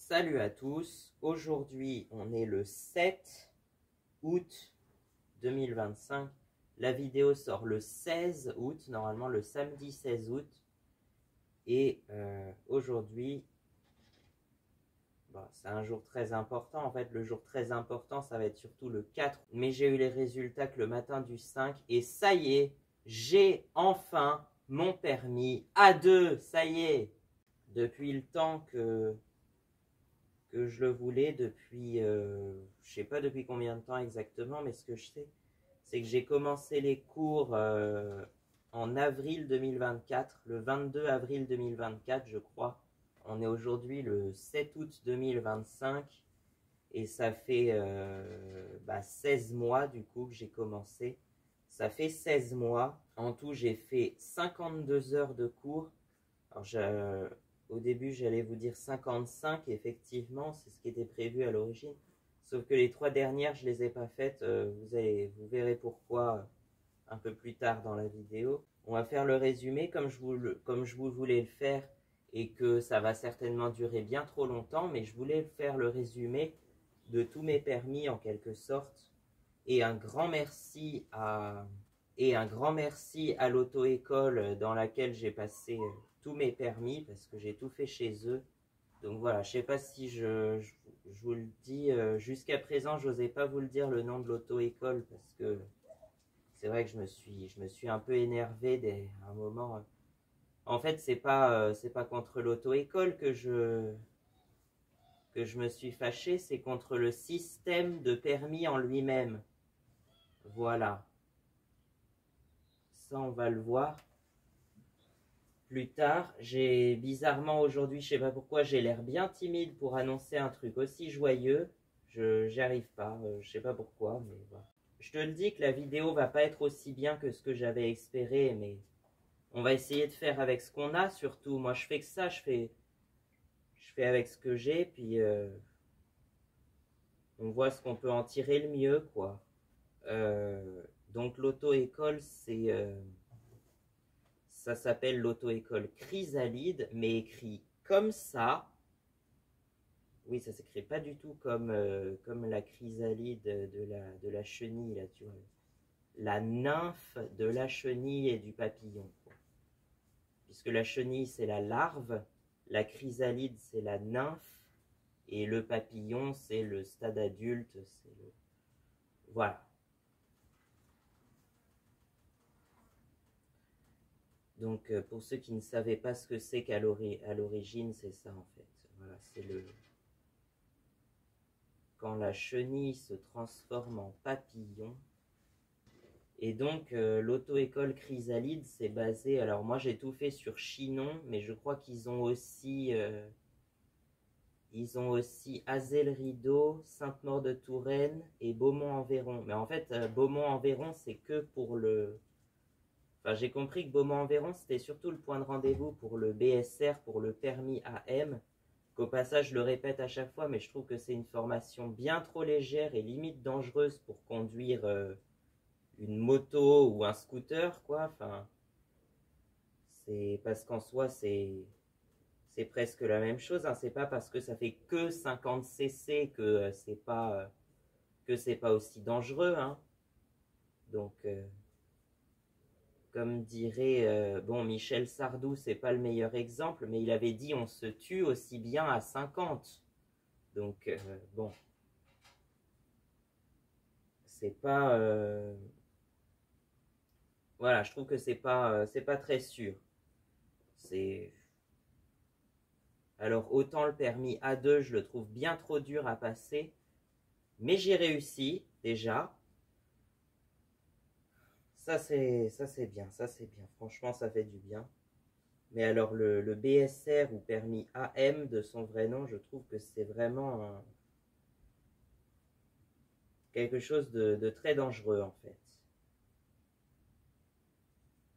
Salut à tous, aujourd'hui on est le 7 août 2025, la vidéo sort le 16 août, normalement le samedi 16 août, et aujourd'hui, c'est un jour très important, en fait le jour très important ça va être surtout le 4, mais j'ai eu les résultats que le matin du 5, et ça y est, j'ai enfin mon permis A2, ça y est, depuis le temps que je le voulais depuis, je sais pas depuis combien de temps exactement, mais ce que je sais, c'est que j'ai commencé les cours en avril 2024, le 22 avril 2024, je crois. On est aujourd'hui le 7 août 2025 et ça fait 16 mois du coup que j'ai commencé. Ça fait 16 mois. En tout, j'ai fait 52 heures de cours. Alors, au début, j'allais vous dire 55, effectivement, c'est ce qui était prévu à l'origine. Sauf que les 3 dernières, je ne les ai pas faites. Vous verrez pourquoi un peu plus tard dans la vidéo. On va faire le résumé comme je vous voulais le faire et que ça va certainement durer bien trop longtemps, mais je voulais faire le résumé de tous mes permis en quelque sorte. Et un grand merci à l'auto-école dans laquelle j'ai passé tous mes permis parce que j'ai tout fait chez eux. Donc voilà, je ne sais pas si je vous le dis, jusqu'à présent je n'osais pas vous le dire le nom de l'auto-école parce que c'est vrai que je me suis un peu énervé à un moment. En fait, c'est pas contre l'auto-école que je me suis fâché, c'est contre le système de permis en lui-même. Voilà. Ça, on va le voir plus tard. J'ai bizarrement aujourd'hui, je sais pas pourquoi, j'ai l'air bien timide pour annoncer un truc aussi joyeux. J'y arrive pas, je sais pas pourquoi, mais voilà. Je te le dis que la vidéo va pas être aussi bien que ce que j'avais espéré, mais on va essayer de faire avec ce qu'on a surtout. Moi, je fais que ça, je fais avec ce que j'ai, puis on voit ce qu'on peut en tirer le mieux, quoi. Donc l'auto-école, ça s'appelle l'auto-école Chrysalide, mais écrit comme ça. Oui, ça s'écrit pas du tout comme la chrysalide de la chenille, là, tu vois. La nymphe de la chenille et du papillon, quoi. Puisque la chenille, c'est la larve, la chrysalide, c'est la nymphe, et le papillon, c'est le stade adulte, Voilà. Donc, pour ceux qui ne savaient pas ce que c'est qu'à l'origine, c'est ça, en fait. Voilà, c'est quand la chenille se transforme en papillon. Et donc, l'auto-école Chrysalide, c'est basé... Alors, moi, j'ai tout fait sur Chinon, mais je crois qu'ils ont aussi... Azay-le-Rideau, Sainte-Maure-de-Touraine et Beaumont-en-Véron. Mais en fait, Beaumont-en-Véron, c'est que pour le... Enfin, j'ai compris que Beaumont-en-Véron, c'était surtout le point de rendez-vous pour le BSR, pour le permis AM. Qu'au passage, je le répète à chaque fois, mais je trouve que c'est une formation bien trop légère et limite dangereuse pour conduire une moto ou un scooter, quoi. Enfin, c'est parce qu'en soi, c'est presque la même chose, hein. C'est pas parce que ça fait que 50 cc que c'est pas aussi dangereux, hein. Donc, comme dirait Michel Sardou, c'est pas le meilleur exemple, mais il avait dit on se tue aussi bien à 50. Donc bon, c'est pas voilà, je trouve que c'est pas très sûr. C'est alors autant le permis A2, je le trouve bien trop dur à passer, mais j'ai réussi déjà. Ça c'est bien, ça c'est bien. Franchement, ça fait du bien. Mais alors le BSR ou permis AM de son vrai nom, je trouve que c'est vraiment quelque chose de très dangereux en fait.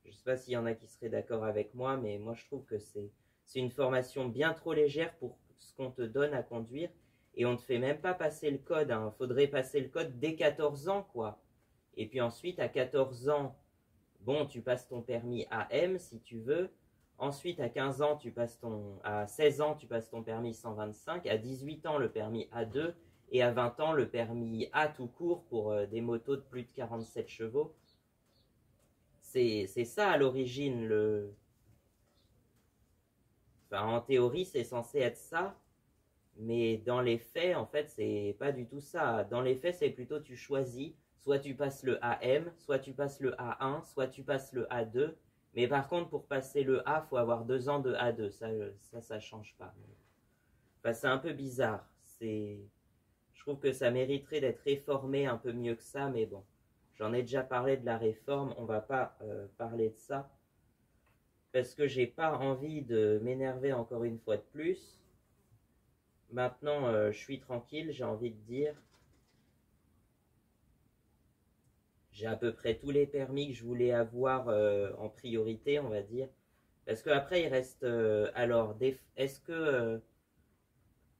Je ne sais pas s'il y en a qui seraient d'accord avec moi, mais moi je trouve que c'est une formation bien trop légère pour ce qu'on te donne à conduire. Et on ne te fait même pas passer le code, hein. Faudrait passer le code dès 14 ans, quoi. Et puis ensuite, à 14 ans, bon, tu passes ton permis AM si tu veux. Ensuite, à 15 ans, à 16 ans, tu passes ton permis 125. À 18 ans, le permis A2. Et à 20 ans, le permis A tout court pour des motos de plus de 47 chevaux. C'est ça à l'origine. Enfin, en théorie, c'est censé être ça. Mais dans les faits, en fait, c'est pas du tout ça. Dans les faits, c'est plutôt tu choisis. Soit tu passes le AM, soit tu passes le A1, soit tu passes le A2. Mais par contre, pour passer le A, il faut avoir 2 ans de A2. Ça change pas. Enfin, c'est un peu bizarre. Je trouve que ça mériterait d'être réformé un peu mieux que ça, mais bon. J'en ai déjà parlé de la réforme, on va pas parler de ça. Parce que j'ai pas envie de m'énerver encore une fois de plus. Maintenant, je suis tranquille, j'ai envie de dire. J'ai à peu près tous les permis que je voulais avoir en priorité, on va dire. Parce qu'après, il reste... alors, est-ce que...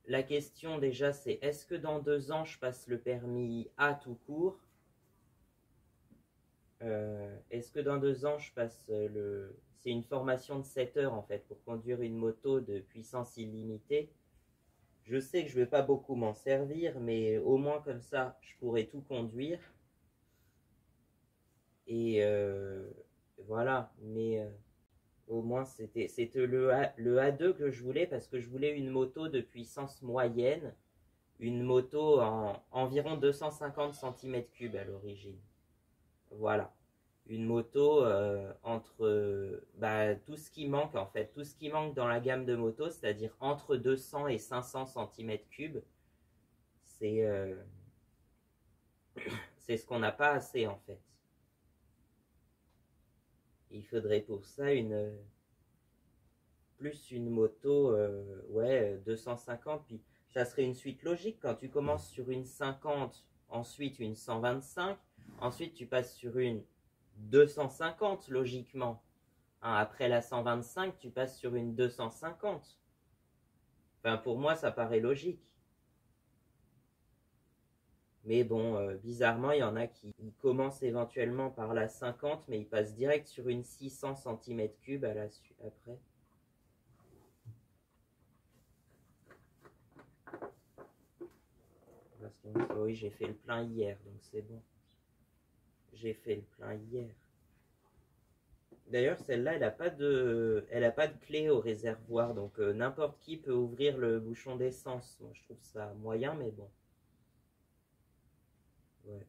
la question déjà, c'est est-ce que dans 2 ans, je passe le permis A tout court? Est-ce que dans 2 ans, je passe C'est une formation de 7 heures, en fait, pour conduire une moto de puissance illimitée. Je sais que je ne vais pas beaucoup m'en servir, mais au moins comme ça, je pourrais tout conduire. Et voilà, mais au moins c'était le A2 que je voulais parce que je voulais une moto de puissance moyenne, une moto en environ 250 cm3 à l'origine. Voilà, une moto entre tout ce qui manque en fait, tout ce qui manque dans la gamme de motos, c'est-à-dire entre 200 et 500 cm3, c'est c'est ce qu'on n'a pas assez en fait. Il faudrait pour ça plus une moto, ouais, 250, puis ça serait une suite logique. Quand tu commences sur une 50, ensuite une 125, ensuite tu passes sur une 250, logiquement. Hein, après la 125, tu passes sur une 250. Enfin, pour moi, ça paraît logique. Mais bon, bizarrement, il y en a qui commencent éventuellement par la 50, mais ils passent direct sur une 600 cm3 après. Parce que oui, j'ai fait le plein hier, donc c'est bon. J'ai fait le plein hier. D'ailleurs, celle-là, elle a pas de clé au réservoir, donc n'importe qui peut ouvrir le bouchon d'essence. Moi, je trouve ça moyen, mais bon. Ouais.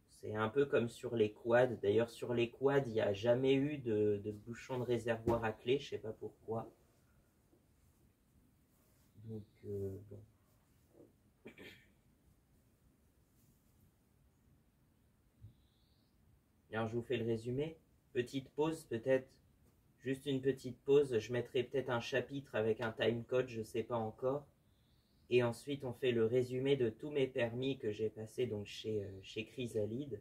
C'est un peu comme sur les quads. D'ailleurs, sur les quads, il n'y a jamais eu de bouchon de réservoir à clé, je sais pas pourquoi. Donc, bon. Alors, je vous fais le résumé. Petite pause, peut-être. Juste une petite pause. Je mettrai peut-être un chapitre avec un timecode, je ne sais pas encore. Et ensuite, on fait le résumé de tous mes permis que j'ai passés donc chez Chrysalide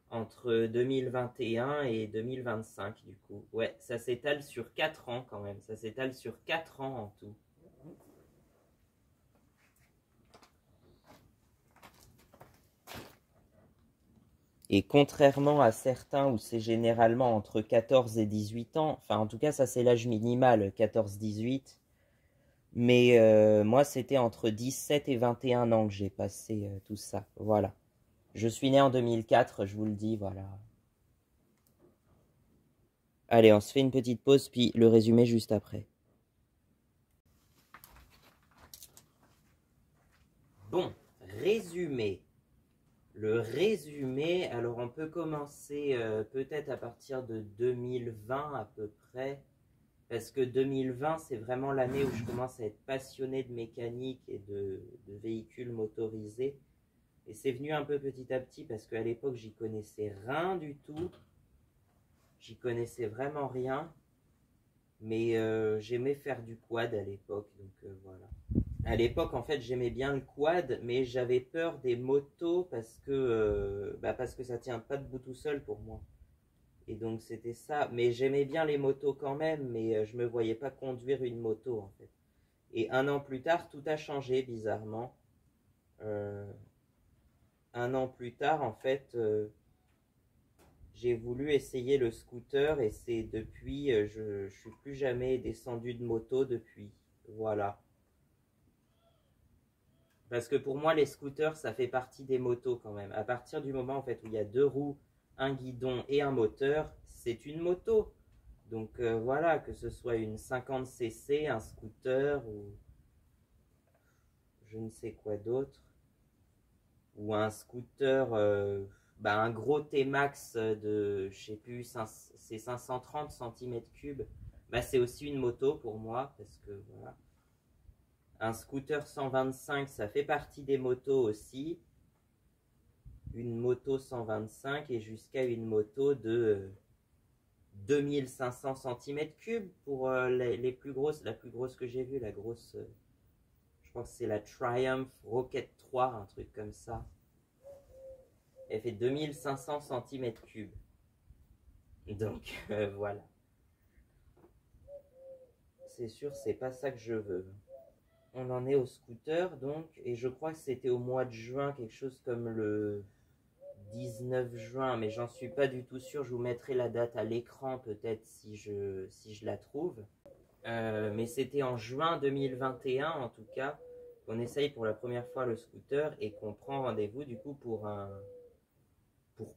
entre 2021 et 2025 du coup. Ouais, ça s'étale sur 4 ans quand même. Ça s'étale sur 4 ans en tout. Et contrairement à certains où c'est généralement entre 14 et 18 ans, enfin en tout cas ça c'est l'âge minimal, 14-18, mais moi c'était entre 17 et 21 ans que j'ai passé tout ça, voilà. Je suis né en 2004, je vous le dis, voilà. Allez, on se fait une petite pause, puis le résumé juste après. Bon, résumé. Le résumé, alors on peut commencer peut-être à partir de 2020 à peu près, parce que 2020 c'est vraiment l'année où je commence à être passionné de mécanique et de véhicules motorisés. Et c'est venu un peu petit à petit parce qu'à l'époque j'y connaissais rien du tout. J'y connaissais vraiment rien. Mais j'aimais faire du quad à l'époque, donc voilà. À l'époque, en fait, j'aimais bien le quad, mais j'avais peur des motos parce que ça tient pas debout tout seul pour moi. Et donc c'était ça. Mais j'aimais bien les motos quand même, mais je me voyais pas conduire une moto en fait. Et 1 an plus tard, tout a changé bizarrement. 1 an plus tard, en fait, j'ai voulu essayer le scooter et c'est depuis, je suis plus jamais descendu de moto depuis. Voilà. Parce que pour moi, les scooters, ça fait partie des motos quand même. À partir du moment en fait où il y a deux roues, un guidon et un moteur, c'est une moto. Donc voilà, que ce soit une 50cc, un scooter ou je ne sais quoi d'autre, ou un scooter, un gros T-Max de, je sais plus, c'est 530 cm3, c'est aussi une moto pour moi, parce que voilà. Un scooter 125, ça fait partie des motos aussi. Une moto 125 et jusqu'à une moto de 2500 cm3 pour les plus grosses. La plus grosse que j'ai vue, la grosse, je crois que c'est la Triumph Rocket 3, un truc comme ça. Elle fait 2500 cm3. Donc voilà. C'est sûr, c'est pas ça que je veux. On en est au scooter donc, et je crois que c'était au mois de juin, quelque chose comme le 19 juin, mais j'en suis pas du tout sûr. Je vous mettrai la date à l'écran peut-être si je la trouve. Mais c'était en juin 2021 en tout cas qu'on essaye pour la première fois le scooter et qu'on prend rendez-vous du coup pour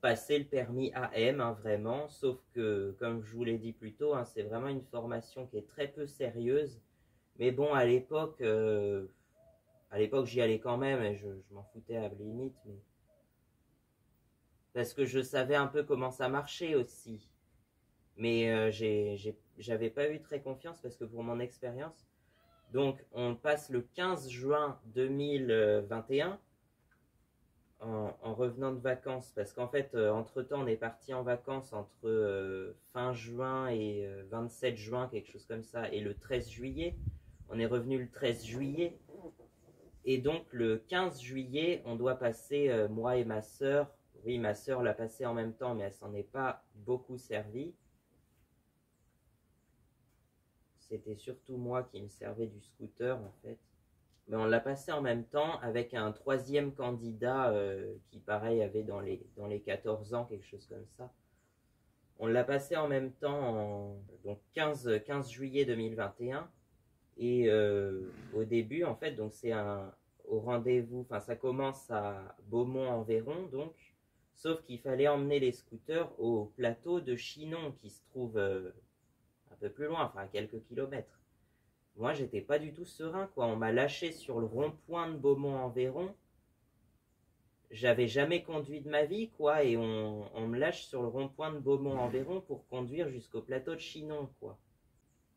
passer le permis AM, hein, vraiment. Sauf que, comme je vous l'ai dit plus tôt, hein, c'est vraiment une formation qui est très peu sérieuse. Mais bon, à l'époque, j'y allais quand même et je m'en foutais à la limite. Mais parce que je savais un peu comment ça marchait aussi. Mais j'avais pas eu très confiance parce que pour mon expérience, donc on passe le 15 juin 2021 en revenant de vacances parce qu'en fait, entre-temps, on est parti en vacances entre fin juin et 27 juin, quelque chose comme ça, et le 13 juillet. On est revenu le 13 juillet. Et donc le 15 juillet, on doit passer, moi et ma sœur. Oui, ma sœur l'a passé en même temps, mais elle s'en est pas beaucoup servie. C'était surtout moi qui me servais du scooter en fait. Mais on l'a passé en même temps avec un troisième candidat qui pareil avait dans les 14 ans, quelque chose comme ça. On l'a passé en même temps, donc 15 juillet 2021. Et au début en fait, donc c'est au rendez-vous, enfin ça commence à Beaumont-en-Véron donc. Sauf qu'il fallait emmener les scooters au plateau de Chinon qui se trouve un peu plus loin, enfin à quelques kilomètres. Moi, j'étais pas du tout serein, quoi. On m'a lâché sur le rond-point de Beaumont-en-Véron. J'avais jamais conduit de ma vie, quoi, et on me lâche sur le rond-point de Beaumont-en-Véron pour conduire jusqu'au plateau de Chinon, quoi.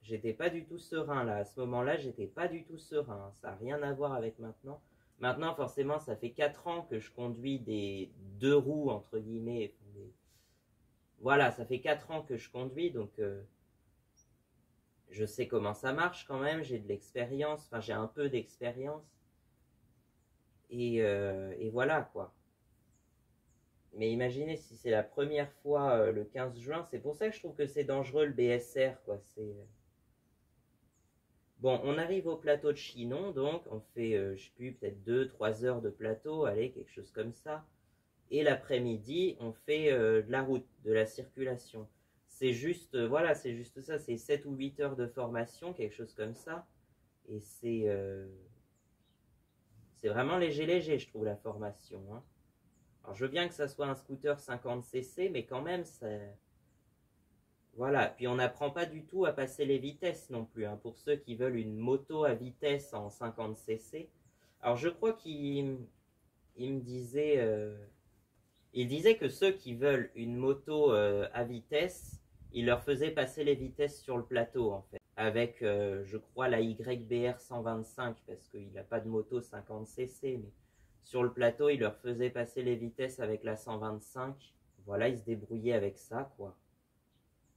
J'étais pas du tout serein, là. À ce moment-là, j'étais pas du tout serein. Ça n'a rien à voir avec maintenant. Maintenant, forcément, ça fait 4 ans que je conduis des deux roues, entre guillemets. Voilà, ça fait 4 ans que je conduis, donc je sais comment ça marche quand même, j'ai de l'expérience, enfin j'ai un peu d'expérience. Et voilà quoi. Mais imaginez si c'est la première fois le 15 juin, c'est pour ça que je trouve que c'est dangereux le BSR quoi. Bon, on arrive au plateau de Chinon, donc on fait, je sais plus, peut-être 2-3 heures de plateau, allez, quelque chose comme ça. Et l'après-midi, on fait de la route, de la circulation. C'est juste, voilà, c'est juste ça, c'est 7 ou 8 heures de formation, quelque chose comme ça. Et c'est vraiment léger, je trouve, la formation. Hein. Alors, je veux bien que ça soit un scooter 50cc, mais quand même, voilà. Puis, on n'apprend pas du tout à passer les vitesses non plus. Hein, pour ceux qui veulent une moto à vitesse en 50cc. Alors, je crois qu'il me disait... il disait que ceux qui veulent une moto à vitesse, il leur faisait passer les vitesses sur le plateau, en fait. Avec, je crois, la YBR 125, parce qu'il n'a pas de moto 50cc, mais sur le plateau, il leur faisait passer les vitesses avec la 125. Voilà, ils se débrouillaient avec ça, quoi.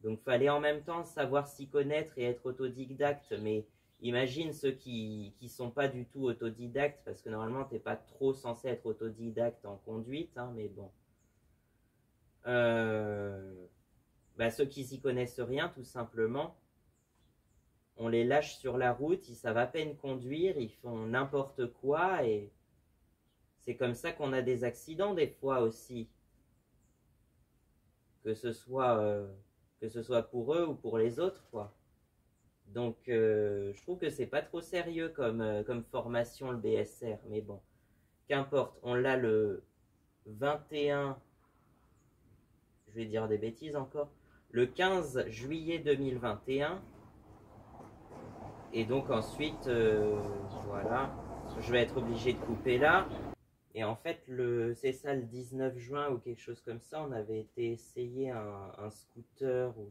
Donc, fallait en même temps savoir s'y connaître et être autodidacte, mais imagine ceux qui sont pas du tout autodidactes, parce que normalement, t'es pas trop censé être autodidacte en conduite, hein, mais bon. Ceux qui s'y connaissent rien, tout simplement, on les lâche sur la route, ils savent à peine conduire, ils font n'importe quoi, et c'est comme ça qu'on a des accidents des fois aussi. que ce soit pour eux ou pour les autres, quoi. Donc, je trouve que c'est pas trop sérieux comme formation, le BSR. Mais bon, qu'importe. On l'a le 21, je vais dire des bêtises encore, le 15 juillet 2021. Et donc ensuite, voilà, je vais être obligé de couper là. Et en fait, c'est ça, le 19 juin ou quelque chose comme ça, on avait été essayer un scooter ou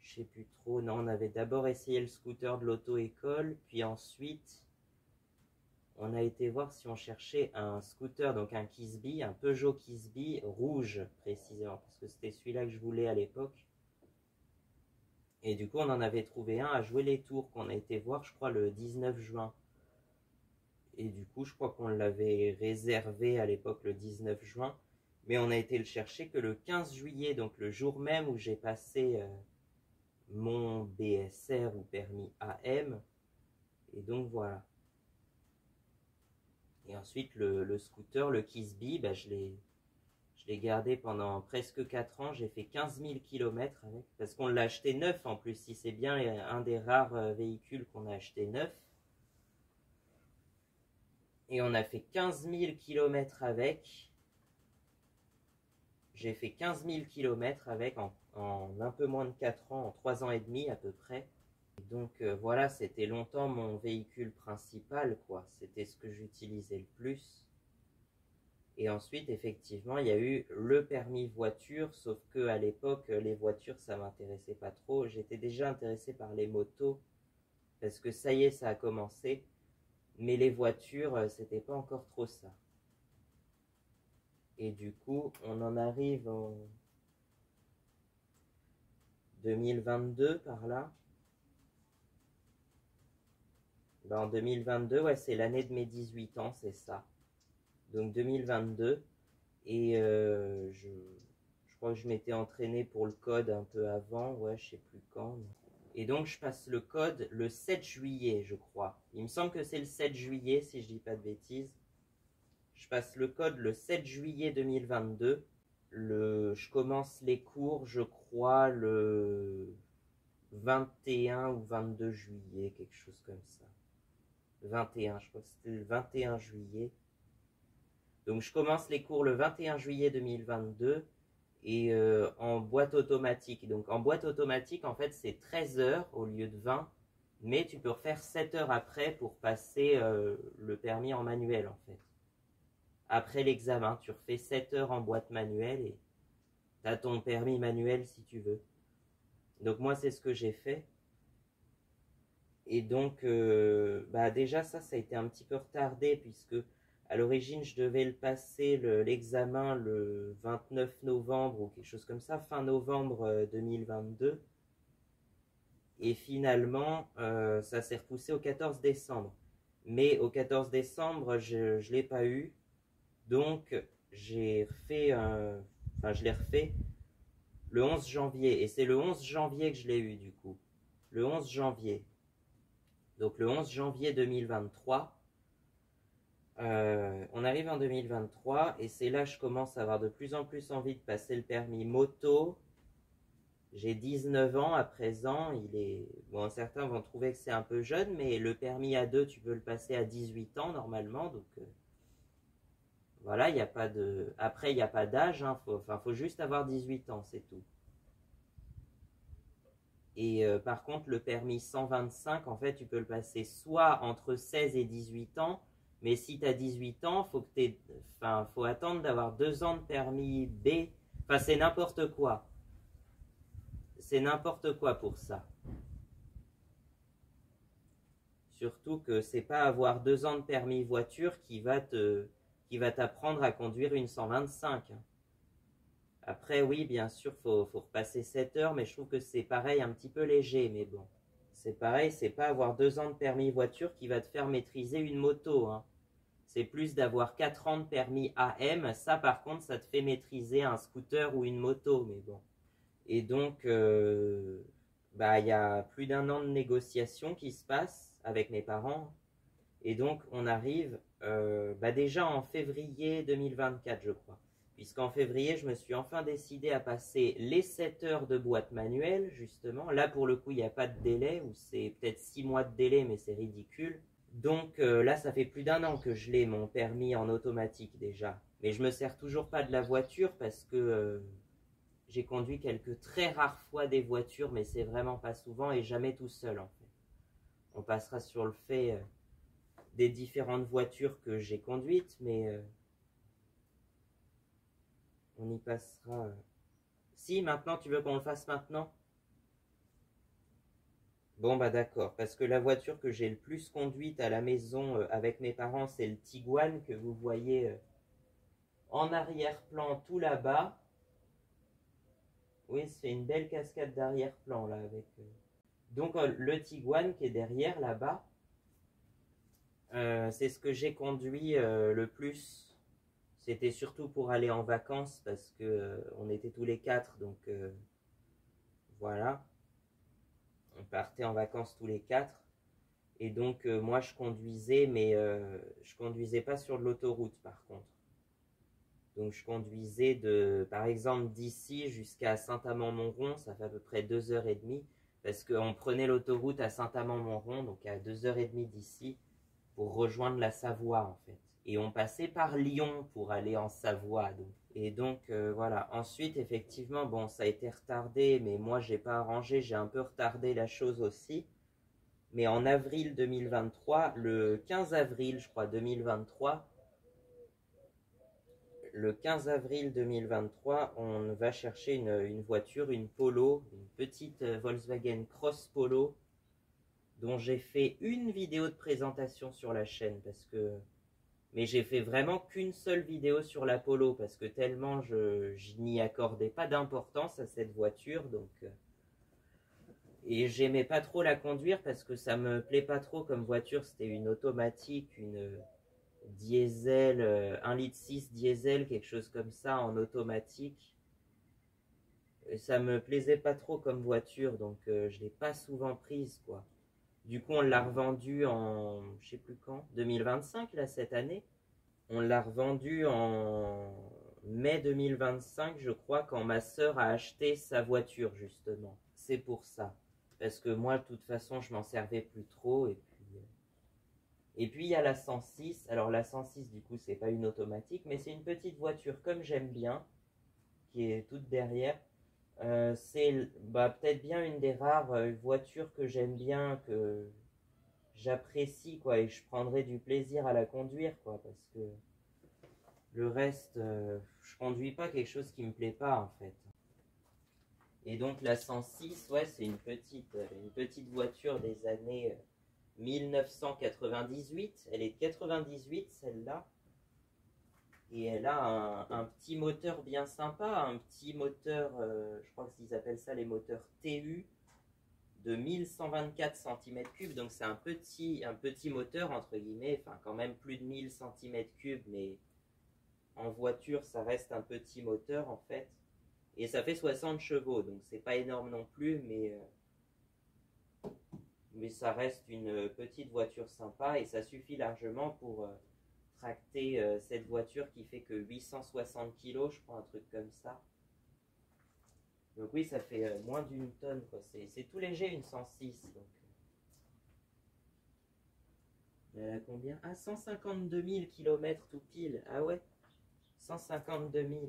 je sais plus trop. Non, on avait d'abord essayé le scooter de l'auto-école, puis ensuite, on a été voir si on cherchait un scooter, donc un Kisby, un Peugeot Kisby rouge précisément, parce que c'était celui-là que je voulais à l'époque. Et du coup, on en avait trouvé un à Jouer les Tours qu'on a été voir, je crois, le 19 juin. Et du coup, je crois qu'on l'avait réservé à l'époque le 19 juin. Mais on a été le chercher que le 15 juillet, donc le jour même où j'ai passé mon BSR ou permis AM. Et donc voilà. Et ensuite, le scooter, le Kisby, bah, je l'ai gardé pendant presque 4 ans. J'ai fait 15 000 km avec. Parce qu'on l'a acheté neuf en plus. Si c'est bien un des rares véhicules qu'on a acheté neuf. Et on a fait 15 000 km avec. J'ai fait 15 000 km avec en un peu moins de 4 ans, en 3 ans et demi à peu près. Et donc voilà, c'était longtemps mon véhicule principal, quoi. C'était ce que j'utilisais le plus. Et ensuite, effectivement, il y a eu le permis voiture, sauf que à l'époque, les voitures, ça m'intéressait pas trop. J'étais déjà intéressé par les motos, parce que ça y est, ça a commencé. Mais les voitures, c'était pas encore trop ça. Et du coup, on en arrive en 2022 par là. Ben, en 2022, ouais, c'est l'année de mes 18 ans, c'est ça. Donc 2022. Et je crois que je m'étais entraîné pour le code un peu avant, ouais, je sais plus quand. Et donc je passe le code le 7 juillet, je crois. Il me semble que c'est le 7 juillet, si je dis pas de bêtises. Je passe le code le 7 juillet 2022. Je commence les cours, je crois, le 21 ou 22 juillet, quelque chose comme ça. 21, je crois que c'était le 21 juillet. Donc je commence les cours le 21 juillet 2022 et en boîte automatique. Donc en boîte automatique, en fait, c'est 13 heures au lieu de 20, mais tu peux refaire 7 heures après pour passer le permis en manuel, en fait. Après l'examen, tu refais 7 heures en boîte manuelle et tu as ton permis manuel si tu veux. Donc moi, c'est ce que j'ai fait. Et donc, bah déjà, ça a été un petit peu retardé puisque à l'origine, je devais le passer l'examen le 29 novembre ou quelque chose comme ça, fin novembre 2022. Et finalement, ça s'est repoussé au 14 décembre. Mais au 14 décembre, je ne l'ai pas eu. Donc, je l'ai refait le 11 janvier. Et c'est le 11 janvier que je l'ai eu du coup. Le 11 janvier. Donc le 11 janvier 2023. On arrive en 2023 et c'est là que je commence à avoir de plus en plus envie de passer le permis moto. J'ai 19 ans à présent. Bon, certains vont trouver que c'est un peu jeune, mais le permis A2, tu peux le passer à 18 ans normalement. Donc voilà, il n'y a pas de. Après, il n'y a pas d'âge. Hein, faut juste avoir 18 ans, c'est tout. Et par contre, le permis 125, en fait, tu peux le passer soit entre 16 et 18 ans, mais si tu as 18 ans, faut attendre d'avoir 2 ans de permis B. Enfin, c'est n'importe quoi. C'est n'importe quoi pour ça. Surtout que c'est pas avoir 2 ans de permis voiture qui va t'apprendre à conduire une 125. Après, oui, bien sûr, faut repasser 7 heures, mais je trouve que c'est pareil, un petit peu léger, mais bon. C'est pareil, c'est pas avoir 2 ans de permis voiture qui va te faire maîtriser une moto, hein. C'est plus d'avoir 4 ans de permis AM, ça par contre, ça te fait maîtriser un scooter ou une moto, mais bon. Et donc, bah, il y a plus d'1 an de négociation qui se passe avec mes parents. Et donc, on arrive bah, déjà en février 2024, je crois. puisqu'en février, je me suis enfin décidé à passer les 7 heures de boîte manuelle, justement. Là, pour le coup, il n'y a pas de délai, ou c'est peut-être 6 mois de délai, mais c'est ridicule. Donc là, ça fait plus d'1 an que je l'ai, mon permis en automatique déjà. Mais je me sers toujours pas de la voiture parce que j'ai conduit quelques très rares fois des voitures, mais c'est vraiment pas souvent et jamais tout seul en fait. On passera sur le fait des différentes voitures que j'ai conduites, mais on y passera. Si, maintenant, tu veux qu'on le fasse maintenant? Bon, bah d'accord, parce que la voiture que j'ai le plus conduite à la maison avec mes parents, c'est le Tiguan que vous voyez en arrière-plan tout là-bas. Oui, c'est une belle cascade d'arrière-plan là avec. Donc le Tiguan qui est derrière là-bas, c'est ce que j'ai conduit le plus. C'était surtout pour aller en vacances parce que on était tous les quatre, donc voilà. On partait en vacances tous les quatre. Et donc moi je conduisais, mais je conduisais pas sur l'autoroute par contre. Donc je conduisais par exemple d'ici jusqu'à Saint-Amand-Montrond, ça fait à peu près 2h30, parce qu'on prenait l'autoroute à Saint-Amand-Montrond, donc à 2h30 d'ici, pour rejoindre la Savoie en fait. Et on passait par Lyon pour aller en Savoie. Donc. Et donc voilà. Ensuite, effectivement, bon, ça a été retardé, mais moi j'ai pas arrangé, j'ai un peu retardé la chose aussi. Mais en avril 2023, le 15 avril, je crois, 2023, le 15 avril 2023, on va chercher une voiture, une Polo, une petite Volkswagen Cross Polo, dont j'ai fait une vidéo de présentation sur la chaîne, parce que... Mais j'ai fait vraiment qu'une seule vidéo sur la Polo, parce que tellement je n'y accordais pas d'importance à cette voiture, donc... Et j'aimais pas trop la conduire, parce que ça me plaît pas trop comme voiture, c'était une automatique, une diesel, 1,6 litre diesel, quelque chose comme ça, en automatique. Et ça me plaisait pas trop comme voiture, donc je l'ai pas souvent prise, quoi. Du coup, on l'a revendue en, je sais plus quand, 2025, là, cette année. On l'a revendue en mai 2025, je crois, quand ma sœur a acheté sa voiture, justement. C'est pour ça. Parce que moi, de toute façon, je m'en servais plus trop, et puis il y a la 106. Alors la 106, du coup, c'est pas une automatique, mais c'est une petite voiture comme j'aime bien, qui est toute derrière. C'est peut-être bien une des rares voitures que j'aime bien, que j'apprécie, quoi, et je prendrai du plaisir à la conduire, quoi, parce que le reste, je conduis pas quelque chose qui me plaît pas, en fait. Et donc la 106, ouais, c'est une petite voiture des années 1998. Elle est de 98, celle-là. Et elle a un petit moteur bien sympa, un petit moteur, je crois qu'ils appellent ça les moteurs TU, de 1124 cm3. Donc c'est un petit moteur, entre guillemets, enfin quand même plus de 1000 cm3, mais en voiture ça reste un petit moteur en fait. Et ça fait 60 chevaux, donc c'est pas énorme non plus, mais ça reste une petite voiture sympa et ça suffit largement pour tracter cette voiture qui fait que 860 kg, je crois, un truc comme ça. Donc oui, ça fait moins d'une tonne, quoi. C'est tout léger une 106. Donc. Elle a combien? Ah, 152 000 km tout pile. Ah ouais, 152 000.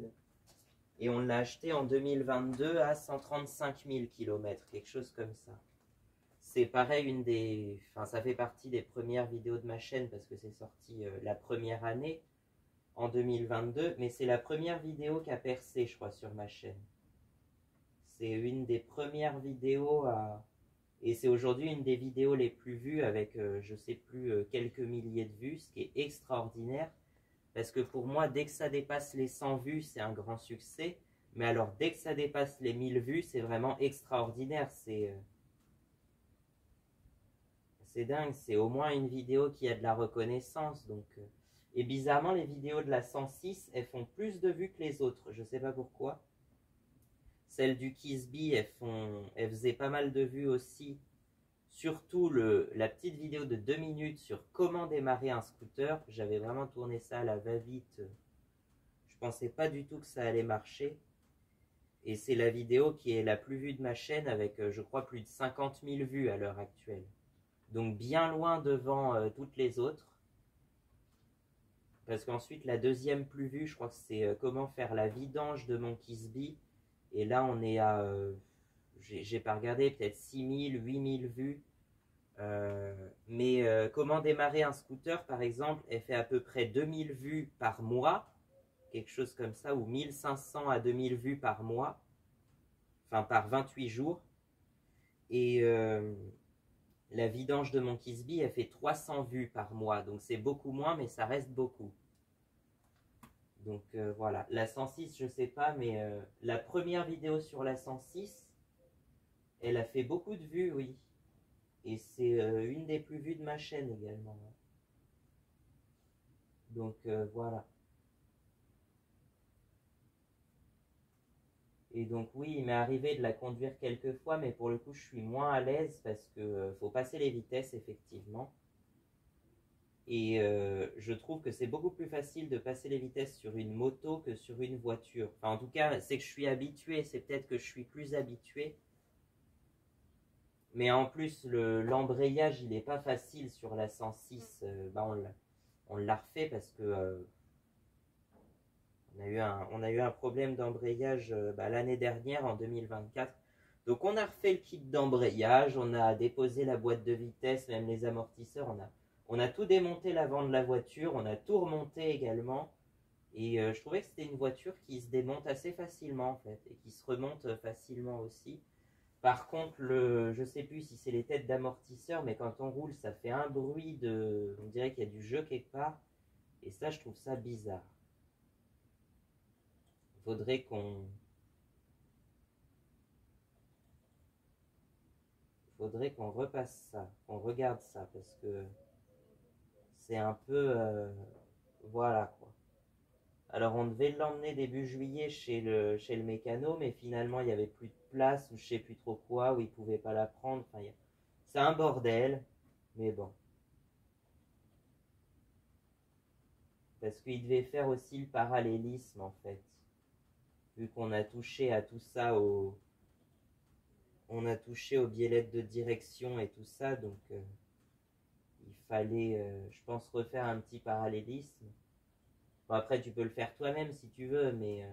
Et on l'a acheté en 2022 à 135 000 km, quelque chose comme ça. C'est pareil, enfin, ça fait partie des premières vidéos de ma chaîne parce que c'est sorti la première année, en 2022, mais c'est la première vidéo qui a percé, je crois, sur ma chaîne. C'est une des premières vidéos et c'est aujourd'hui une des vidéos les plus vues avec, je sais plus, quelques milliers de vues, ce qui est extraordinaire. Parce que pour moi, dès que ça dépasse les 100 vues, c'est un grand succès. Mais alors, dès que ça dépasse les 1000 vues, c'est vraiment extraordinaire. C'est dingue, c'est au moins une vidéo qui a de la reconnaissance. Donc, et bizarrement, les vidéos de la 106, elles font plus de vues que les autres. Je sais pas pourquoi. Celles du Kisby, elles faisaient pas mal de vues aussi. Surtout la petite vidéo de 2 minutes sur comment démarrer un scooter. J'avais vraiment tourné ça à la va-vite. Je pensais pas du tout que ça allait marcher. Et c'est la vidéo qui est la plus vue de ma chaîne avec, je crois, plus de 50 000 vues à l'heure actuelle. Donc bien loin devant toutes les autres. Parce qu'ensuite, la deuxième plus vue, je crois que c'est comment faire la vidange de Monkey's Bee. Et là, on est à, j'ai pas regardé, peut-être 6 000, 8 000 vues. Mais comment démarrer un scooter, par exemple, elle fait à peu près 2000 vues par mois. Quelque chose comme ça, ou 1500 à 2000 vues par mois. Enfin, par 28 jours. Et la vidange de Monkey's Bee, elle fait 300 vues par mois. Donc c'est beaucoup moins, mais ça reste beaucoup. Donc voilà. La 106, je sais pas, mais la première vidéo sur la 106, elle a fait beaucoup de vues, oui. Et c'est une des plus vues de ma chaîne également. Donc voilà. Et donc oui, il m'est arrivé de la conduire quelques fois, mais pour le coup, je suis moins à l'aise parce que faut passer les vitesses, effectivement. Et je trouve que c'est beaucoup plus facile de passer les vitesses sur une moto que sur une voiture. Enfin, en tout cas, c'est que je suis habitué, c'est peut-être que je suis plus habitué. Mais en plus, l'embrayage, il n'est pas facile sur la 106. On l'a refait parce que on a eu un problème d'embrayage l'année dernière, en 2024. Donc on a refait le kit d'embrayage, on a déposé la boîte de vitesse, même les amortisseurs, on a tout démonté l'avant de la voiture, on a tout remonté également. Et je trouvais que c'était une voiture qui se démonte assez facilement en fait, et qui se remonte facilement aussi. Par contre, je sais plus si c'est les têtes d'amortisseurs, mais quand on roule, ça fait un bruit de... On dirait qu'il y a du jeu quelque part. Et ça, je trouve ça bizarre. Faudrait qu'on repasse ça, qu'on regarde ça, parce que c'est un peu... voilà quoi. Alors on devait l'emmener début juillet chez le mécano, mais finalement il n'y avait plus de place, ou je sais plus trop quoi, où il pouvait pas la prendre. Enfin, c'est un bordel, mais bon. Parce qu'il devait faire aussi le parallélisme en fait. Vu qu'on a touché à tout ça, on a touché aux biellettes de direction et tout ça, donc il fallait, je pense, refaire un petit parallélisme. Bon, après, tu peux le faire toi-même si tu veux, mais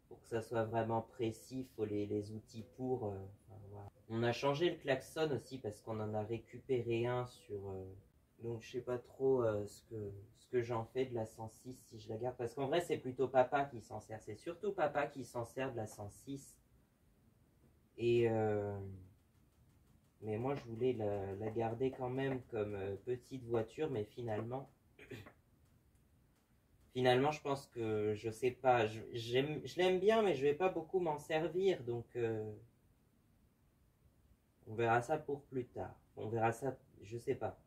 pour que ça soit vraiment précis, il faut les outils pour. Enfin, voilà. On a changé le klaxon aussi parce qu'on en a récupéré un sur. Donc, je sais pas trop ce que j'en fais de la 106 si je la garde. Parce qu'en vrai, c'est plutôt papa qui s'en sert. C'est surtout papa qui s'en sert de la 106. Et. Mais moi, je voulais la garder quand même comme petite voiture, mais finalement. Finalement, je pense que, je sais pas, je l'aime bien, mais je vais pas beaucoup m'en servir, donc on verra ça pour plus tard. On verra ça, je sais pas.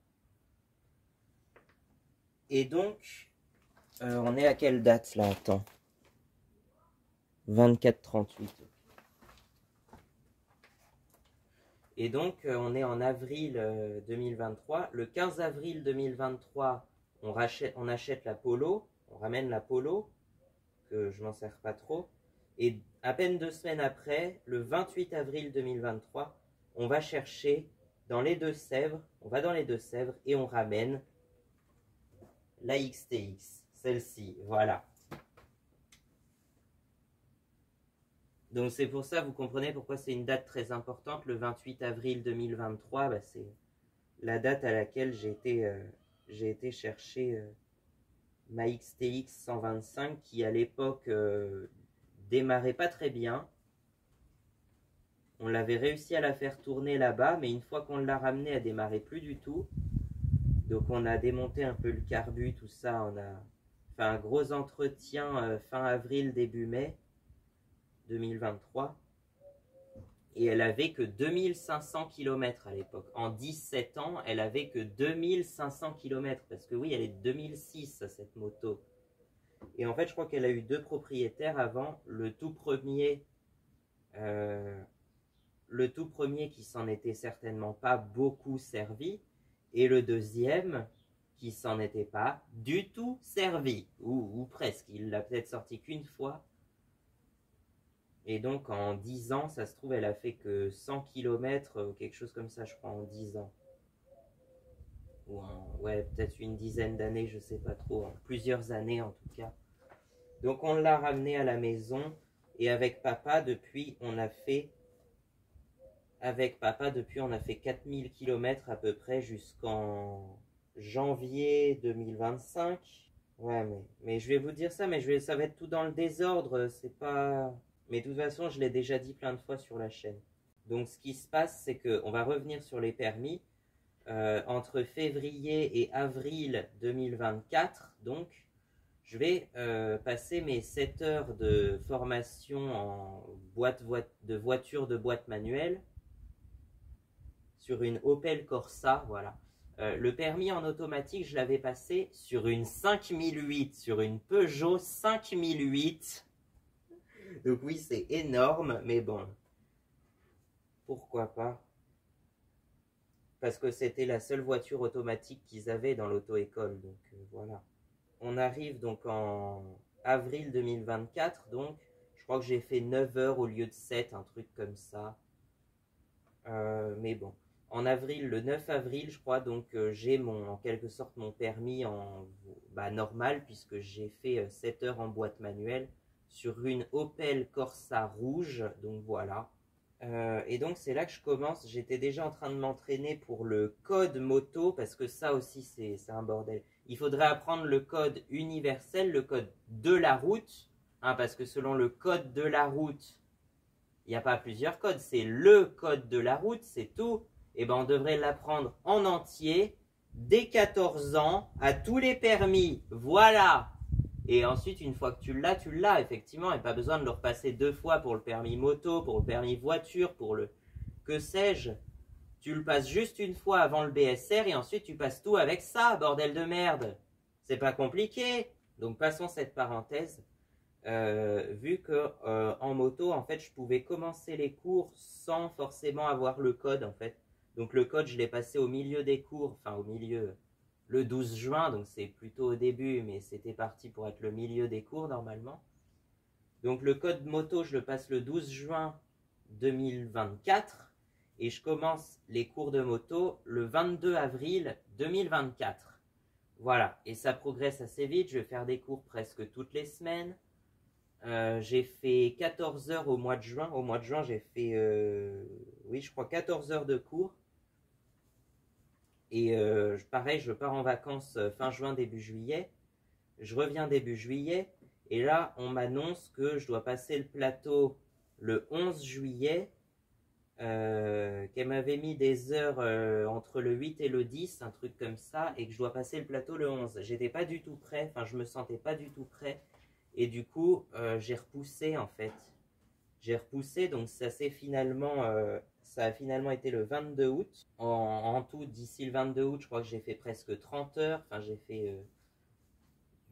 Et donc, on est à quelle date là? Attends. 24-38. Et donc, on est en avril 2023. Le 15 avril 2023, on achète la Polo. On ramène la Polo, que je m'en sers pas trop. Et à peine 2 semaines après, le 28 avril 2023, on va chercher dans les Deux-Sèvres, on va dans les Deux-Sèvres et on ramène la XTX, celle-ci, voilà. Donc c'est pour ça, vous comprenez pourquoi c'est une date très importante, le 28 avril 2023, c'est la date à laquelle j'ai été chercher ma XTX 125 qui à l'époque démarrait pas très bien. On l'avait réussi à la faire tourner là-bas, mais une fois qu'on l'a ramenée, elle démarrait plus du tout. Donc on a démonté un peu le carbu, tout ça. On a fait un gros entretien fin avril, début mai 2023. Et elle avait que 2500 km à l'époque. En 17 ans, elle avait que 2500 km. Parce que oui, elle est de 2006, cette moto. Et en fait, je crois qu'elle a eu 2 propriétaires avant. Le tout premier qui s'en était certainement pas beaucoup servi. Et le deuxième qui s'en était pas du tout servi, ou presque. Il l'a peut-être sorti qu'une fois. Et donc en 10 ans, ça se trouve, elle a fait que 100 km, quelque chose comme ça, je crois, en 10 ans. Ou ouais, peut-être une dizaine d'années, je sais pas trop, en plusieurs années en tout cas. Donc on l'a ramenée à la maison, et avec papa, depuis, on a fait 4000 km à peu près jusqu'en janvier 2025. Ouais, mais je vais vous dire ça, mais ça va être tout dans le désordre, c'est pas... Mais de toute façon, je l'ai déjà dit plein de fois sur la chaîne. Donc ce qui se passe, c'est qu'on va revenir sur les permis. Entre février et avril 2024, donc, je vais passer mes 7 heures de formation en de voiture de boîte manuelle sur une Opel Corsa, voilà. Le permis en automatique, je l'avais passé sur une 5008, sur une Peugeot 5008. Donc oui, c'est énorme, mais bon, pourquoi pas? Parce que c'était la seule voiture automatique qu'ils avaient dans l'auto-école, donc voilà. On arrive donc en avril 2024, donc je crois que j'ai fait 9 heures au lieu de 7, un truc comme ça. Mais bon, en avril, le 9 avril, je crois, donc j'ai en quelque sorte mon permis en normal, puisque j'ai fait 7 heures en boîte manuelle sur une Opel Corsa rouge, donc voilà. Et donc c'est là que je commence, j'étais déjà en train de m'entraîner pour le code moto, parce que ça aussi c'est un bordel. Il faudrait apprendre le code universel, le code de la route, hein, parce que selon le code de la route, il n'y a pas plusieurs codes, c'est le code de la route, c'est tout. Et ben on devrait l'apprendre en entier, dès 14 ans, à tous les permis, voilà. Et ensuite, une fois que tu l'as, effectivement, et pas besoin de le repasser 2 fois pour le permis moto, pour le permis voiture, pour le que sais-je. Tu le passes juste une fois avant le BSR et ensuite tu passes tout avec ça, bordel de merde. C'est pas compliqué. Donc passons cette parenthèse. Vu que en moto, en fait, je pouvais commencer les cours sans forcément avoir le code, en fait. Donc le code, je l'ai passé au milieu des cours, enfin au milieu... le 12 juin, donc c'est plutôt au début, mais c'était parti pour être le milieu des cours normalement. Donc le code moto, je le passe le 12 juin 2024 et je commence les cours de moto le 22 avril 2024. Voilà, et ça progresse assez vite, je vais faire des cours presque toutes les semaines. J'ai fait 14 heures au mois de juin. Au mois de juin, j'ai fait, oui, je crois 14 heures de cours. Et pareil, je pars en vacances fin juin, début juillet. Je reviens début juillet. Et là, on m'annonce que je dois passer le plateau le 11 juillet. Qu'elle m'avait mis des heures entre le 8 et le 10, un truc comme ça. Et que je dois passer le plateau le 11. J'étais pas du tout prêt. Enfin, je me sentais pas du tout prêt. Et du coup, j'ai repoussé en fait. J'ai repoussé, donc ça a finalement été le 22 août. En tout, d'ici le 22 août, je crois que j'ai fait presque 30 heures. Enfin, j'ai fait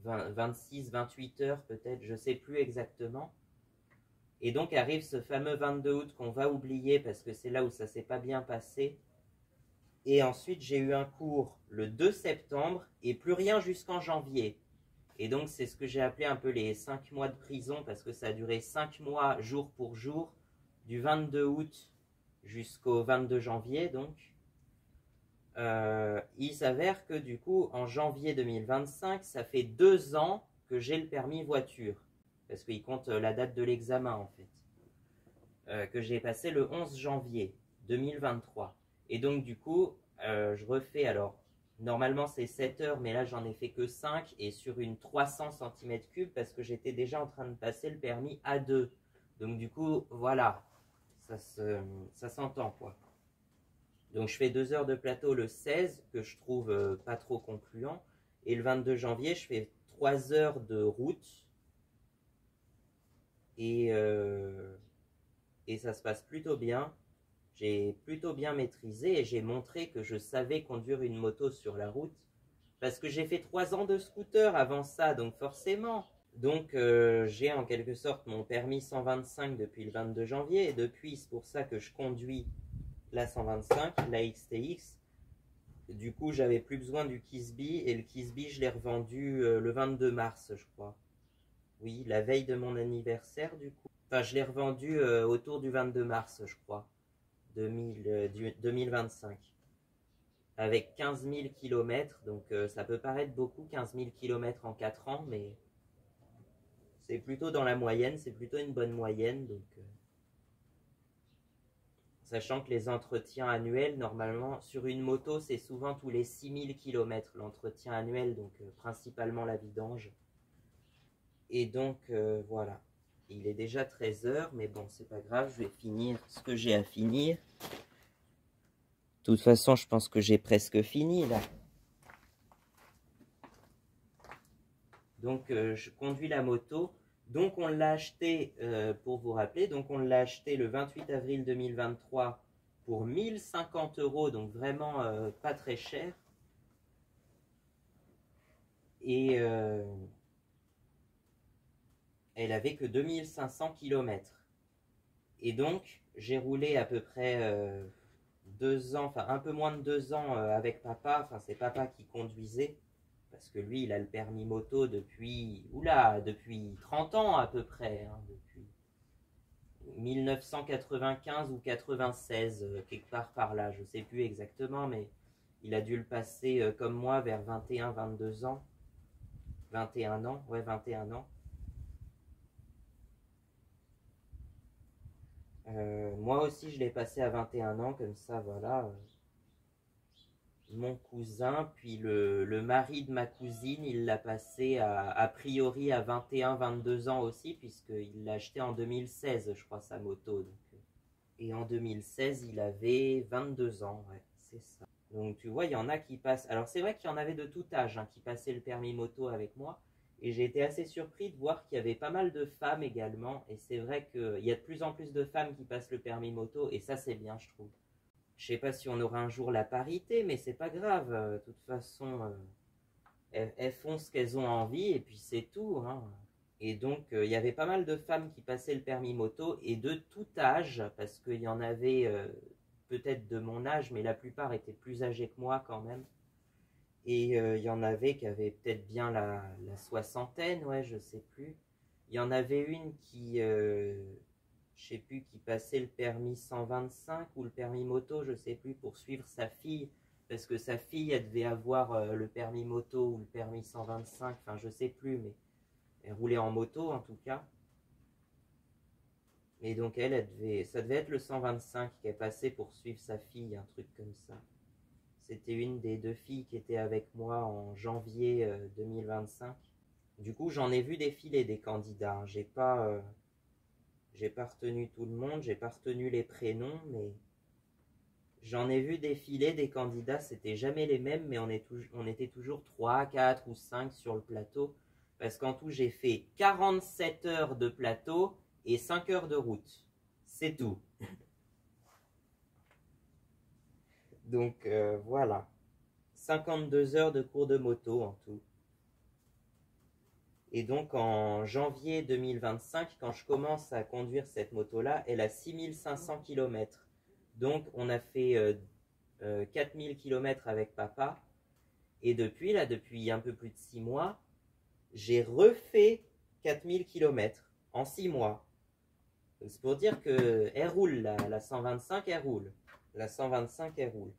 26, 28 heures peut-être, je sais plus exactement. Et donc arrive ce fameux 22 août qu'on va oublier parce que c'est là où ça s'est pas bien passé. Et ensuite, j'ai eu un cours le 2 septembre et plus rien jusqu'en janvier. Et donc, c'est ce que j'ai appelé un peu les 5 mois de prison parce que ça a duré 5 mois jour pour jour, du 22 août jusqu'au 22 janvier. Donc, il s'avère que du coup, en janvier 2025, ça fait 2 ans que j'ai le permis voiture. Parce qu'il compte la date de l'examen en fait. Que j'ai passé le 11 janvier 2023. Et donc, du coup, je refais alors. Normalement, c'est 7 heures, mais là, j'en ai fait que 5 et sur une 300 cm3 parce que j'étais déjà en train de passer le permis A2. Donc, du coup, voilà, ça s'entend, quoi. Donc, je fais 2 heures de plateau le 16, que je trouve pas trop concluant. Et le 22 janvier, je fais 3 heures de route. Et ça se passe plutôt bien. J'ai plutôt bien maîtrisé et j'ai montré que je savais conduire une moto sur la route parce que j'ai fait 3 ans de scooter avant ça, donc forcément. Donc j'ai en quelque sorte mon permis 125 depuis le 22 janvier et depuis c'est pour ça que je conduis la 125, la XTX. Du coup, j'avais plus besoin du Kisby et le Kisby, je l'ai revendu le 22 mars, je crois. Oui, la veille de mon anniversaire, du coup. Enfin, je l'ai revendu autour du 22 mars, je crois, 2025. Avec 15 000 km, donc ça peut paraître beaucoup, 15 000 km en 4 ans, mais c'est plutôt dans la moyenne, c'est plutôt une bonne moyenne. Donc, sachant que les entretiens annuels, normalement, sur une moto, c'est souvent tous les 6 000 km l'entretien annuel, donc principalement la vidange. Et donc, voilà. Il est déjà 13 h, mais bon, c'est pas grave, je vais finir ce que j'ai à finir. De toute façon, je pense que j'ai presque fini, là. Donc, je conduis la moto. Donc, on l'a acheté, pour vous rappeler, donc on l'a acheté le 28 avril 2023 pour 1 050 €, donc vraiment pas très cher. Et elle avait que 2500 km. Et donc, j'ai roulé à peu près 2 ans, enfin un peu moins de 2 ans avec papa. Enfin, c'est papa qui conduisait, parce que lui, il a le permis moto depuis, depuis 30 ans à peu près, hein, depuis 1995 ou 96, quelque part par là, je sais plus exactement, mais il a dû le passer comme moi vers 21-22 ans. 21 ans, ouais, 21 ans. Moi aussi, je l'ai passé à 21 ans, comme ça, voilà. Mon cousin, puis le mari de ma cousine, il l'a passé a priori à 21-22 ans aussi, puisqu'il l'a acheté en 2016, je crois, sa moto. Donc. Et en 2016, il avait 22 ans, ouais, c'est ça. Donc tu vois, il y en a qui passent. Alors c'est vrai qu'il y en avait de tout âge hein, qui passaient le permis moto avec moi. Et j'ai été assez surpris de voir qu'il y avait pas mal de femmes également. Et c'est vrai qu'il y a de plus en plus de femmes qui passent le permis moto. Et ça, c'est bien, je trouve. Je sais pas si on aura un jour la parité, mais c'est pas grave. De toute façon, elles font ce qu'elles ont envie et puis c'est tout. Hein. Et donc, il y avait pas mal de femmes qui passaient le permis moto et de tout âge, parce qu'il y en avait peut-être de mon âge, mais la plupart étaient plus âgés que moi quand même. Et il y en avait qui avaient peut-être bien la soixantaine, ouais, je sais plus. Il y en avait une qui, je sais plus, qui passait le permis 125 ou le permis moto, je sais plus, pour suivre sa fille, parce que sa fille, elle devait avoir le permis moto ou le permis 125, enfin je sais plus, mais elle roulait en moto en tout cas. Et donc ça devait être le 125 qu'elle passait pour suivre sa fille, un truc comme ça. C'était une des 2 filles qui était avec moi en janvier 2025. Du coup, j'en ai vu défiler des candidats. Hein. J'ai pas retenu tout le monde, j'ai pas retenu les prénoms, mais j'en ai vu défiler des candidats. C'était jamais les mêmes, mais on était toujours 3, 4 ou 5 sur le plateau. Parce qu'en tout, j'ai fait 47 heures de plateau et 5 heures de route. C'est tout. Donc voilà. 52 heures de cours de moto en tout. Et donc en janvier 2025, quand je commence à conduire cette moto-là, elle a 6500 km. Donc on a fait 4000 km avec papa. Et depuis, là, depuis un peu plus de 6 mois, j'ai refait 4000 km en 6 mois. C'est pour dire qu'elle roule, la 125, elle roule. La 125, elle roule.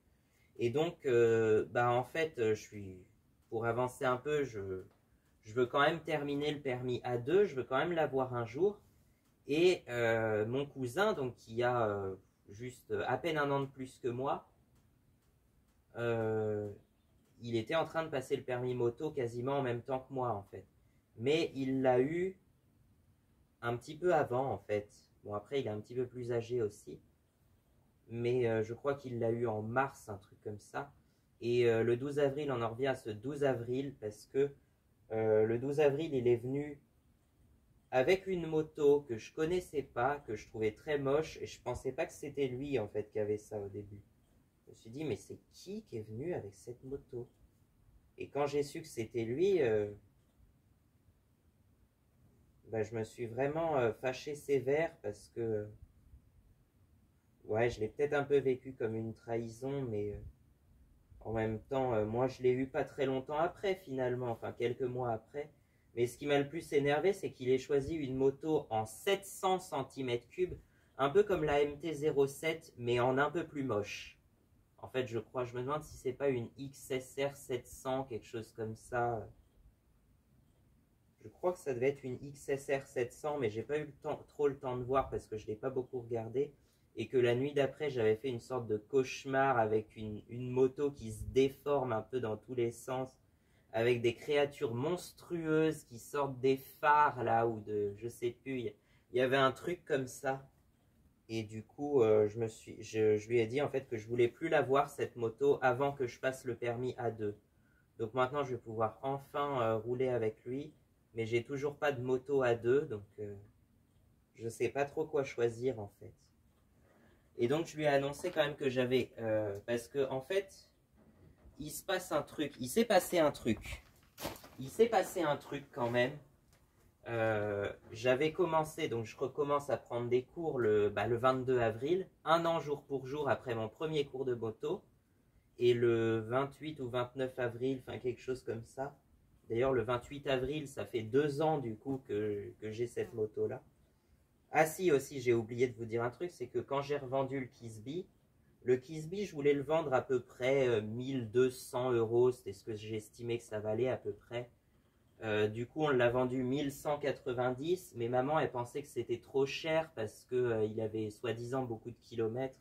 Et donc, en fait, pour avancer un peu, je veux quand même terminer le permis A2, je veux quand même l'avoir un jour. Et mon cousin, donc qui a juste à peine un an de plus que moi, il était en train de passer le permis moto quasiment en même temps que moi en fait. Mais il l'a eu un petit peu avant en fait. Bon après il est un petit peu plus âgé aussi. Mais je crois qu'il l'a eu en mars, un truc comme ça. Et le 12 avril, on en revient à ce 12 avril parce que le 12 avril, il est venu avec une moto que je connaissais pas, que je trouvais très moche et je pensais pas que c'était lui en fait qui avait ça au début. Je me suis dit mais c'est qui est venu avec cette moto? Et quand j'ai su que c'était lui, je me suis vraiment fâché sévère parce que ouais, je l'ai peut-être un peu vécu comme une trahison, mais En même temps, moi je l'ai eu pas très longtemps après finalement, enfin quelques mois après. Mais ce qui m'a le plus énervé, c'est qu'il ait choisi une moto en 700 cm3, un peu comme la MT-07, mais en un peu plus moche. En fait, je crois, je me demande si c'est pas une XSR 700, quelque chose comme ça. Je crois que ça devait être une XSR 700, mais j'ai pas eu trop le temps de voir parce que je l'ai pas beaucoup regardé. Et que la nuit d'après, j'avais fait une sorte de cauchemar avec une moto qui se déforme un peu dans tous les sens, avec des créatures monstrueuses qui sortent des phares là, ou de, je sais plus, il y avait un truc comme ça. Et du coup, je lui ai dit en fait que je voulais plus la voir cette moto avant que je passe le permis A2. Donc maintenant, je vais pouvoir enfin rouler avec lui, mais j'ai toujours pas de moto A2, donc je sais pas trop quoi choisir en fait. Et donc je lui ai annoncé quand même que j'avais, parce que en fait, il se passe un truc, il s'est passé un truc quand même. J'avais commencé, donc je recommence à prendre des cours le 22 avril, un an jour pour jour après mon premier cours de moto, et le 28 ou 29 avril, enfin quelque chose comme ça. D'ailleurs, le 28 avril, ça fait 2 ans du coup que j'ai cette moto-là. Ah si, aussi, j'ai oublié de vous dire un truc, c'est que quand j'ai revendu le Kisby, je voulais le vendre à peu près 1200 euros, c'était ce que j'estimais que ça valait à peu près. Du coup, on l'a vendu 1190, mais maman, elle pensait que c'était trop cher parce qu'il avait soi-disant beaucoup de kilomètres.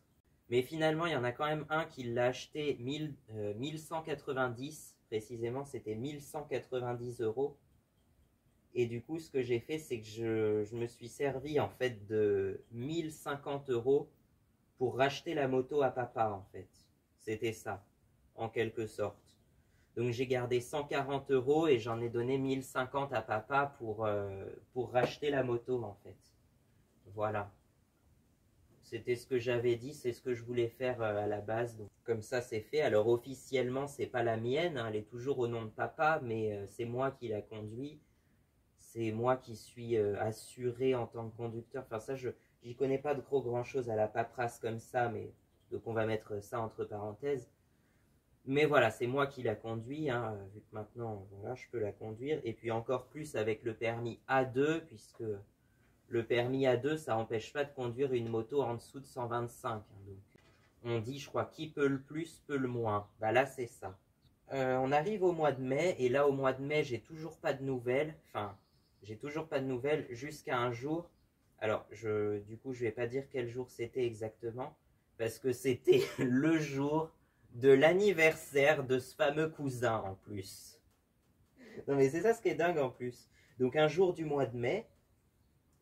Mais finalement, il y en a quand même un qui l'a acheté 1190, précisément, c'était 1190 euros. Et du coup, ce que j'ai fait, c'est que je me suis servi en fait de 1050 euros pour racheter la moto à papa en fait. C'était ça, en quelque sorte. Donc j'ai gardé 140 euros et j'en ai donné 1050 à papa pour racheter la moto en fait. Voilà. C'était ce que j'avais dit, c'est ce que je voulais faire à la base. Donc, comme ça, c'est fait. Alors officiellement, c'est pas la mienne, hein, elle est toujours au nom de papa, mais c'est moi qui la conduis. C'est moi qui suis assuré en tant que conducteur. Enfin ça, j'y connais pas de grand chose à la paperasse comme ça, mais donc on va mettre ça entre parenthèses. Mais voilà, c'est moi qui la conduis, hein, vu que maintenant, voilà, je peux la conduire. Et puis encore plus avec le permis A2, puisque le permis A2, ça n'empêche pas de conduire une moto en dessous de 125. Hein, donc, on dit, je crois, qui peut le plus, peut le moins. Bah là, c'est ça. On arrive au mois de mai, et là, au mois de mai, j'ai toujours pas de nouvelles. Enfin, j'ai toujours pas de nouvelles jusqu'à un jour. Alors, du coup, je vais pas dire quel jour c'était exactement, parce que c'était le jour de l'anniversaire de ce fameux cousin en plus. Non mais c'est ça ce qui est dingue en plus. Donc un jour du mois de mai,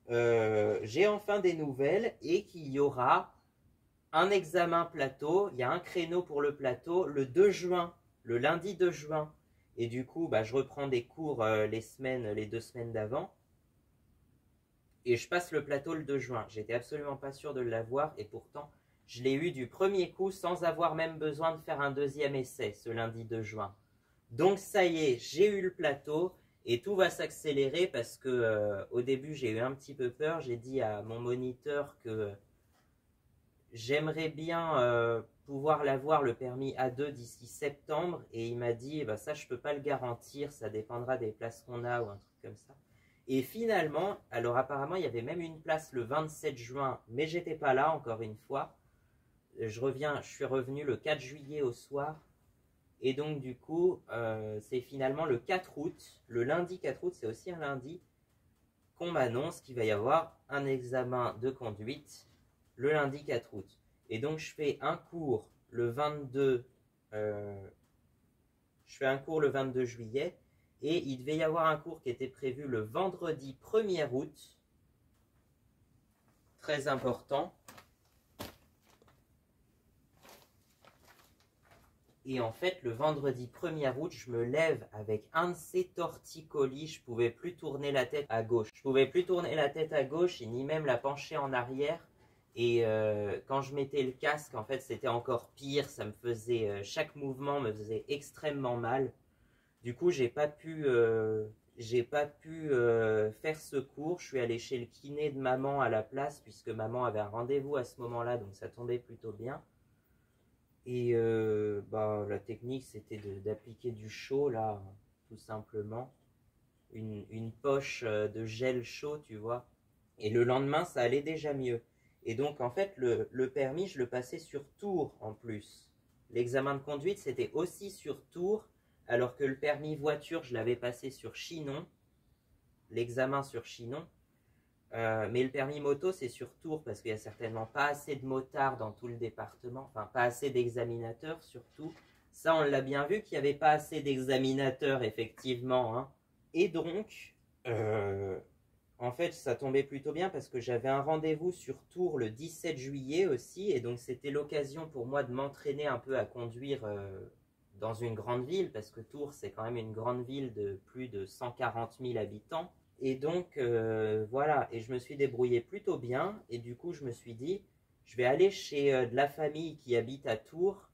j'ai enfin des nouvelles et qu'il y aura un examen plateau, il y a un créneau pour le plateau le 2 juin, le lundi 2 juin. Et du coup, bah, je reprends des cours les 2 semaines d'avant. Et je passe le plateau le 2 juin. J'étais absolument pas sûr de l'avoir et pourtant, je l'ai eu du premier coup sans avoir même besoin de faire un deuxième essai ce lundi 2 juin. Donc ça y est, j'ai eu le plateau et tout va s'accélérer parce que au début j'ai eu un petit peu peur. J'ai dit à mon moniteur que j'aimerais bien pouvoir l'avoir le permis A2 d'ici septembre et il m'a dit bah, ça je peux pas le garantir, ça dépendra des places qu'on a ou un truc comme ça. Et finalement, alors apparemment il y avait même une place le 27 juin, mais j'étais pas là encore une fois. Je suis revenu le 4 juillet au soir. Et donc du coup, c'est finalement le 4 août, le lundi 4 août, c'est aussi un lundi, qu'on m'annonce qu'il va y avoir un examen de conduite le lundi 4 août. Et donc je fais un cours le 22, je fais un cours le 22 juillet, et il devait y avoir un cours qui était prévu le vendredi 1er août, très important. Et en fait, le vendredi 1er août, je me lève avec un de ces torticolis. Je pouvais plus tourner la tête à gauche. Je pouvais plus tourner la tête à gauche et ni même la pencher en arrière. Et quand je mettais le casque, en fait, c'était encore pire. Ça me faisait, chaque mouvement me faisait extrêmement mal. Du coup, j'ai pas pu faire ce cours. Je suis allé chez le kiné de maman à la place puisque maman avait un rendez-vous à ce moment-là, donc ça tombait plutôt bien. Et bah, la technique, c'était d'appliquer du chaud, là, tout simplement. Une poche de gel chaud, tu vois. Et le lendemain, ça allait déjà mieux. Et donc, en fait, le permis, je le passais sur Tours en plus. L'examen de conduite, c'était aussi sur Tours, alors que le permis voiture, je l'avais passé sur Chinon. L'examen sur Chinon. Mais le permis moto, c'est sur Tours, parce qu'il n'y a certainement pas assez de motards dans tout le département, enfin pas assez d'examinateurs surtout. Ça, on l'a bien vu qu'il n'y avait pas assez d'examinateurs, effectivement. Hein. Et donc, en fait, ça tombait plutôt bien parce que j'avais un rendez-vous sur Tours le 17 juillet aussi, et donc c'était l'occasion pour moi de m'entraîner un peu à conduire dans une grande ville, parce que Tours, c'est quand même une grande ville de plus de 140 000 habitants. Et donc, voilà, et je me suis débrouillé plutôt bien, et du coup, je me suis dit, je vais aller chez de la famille qui habite à Tours,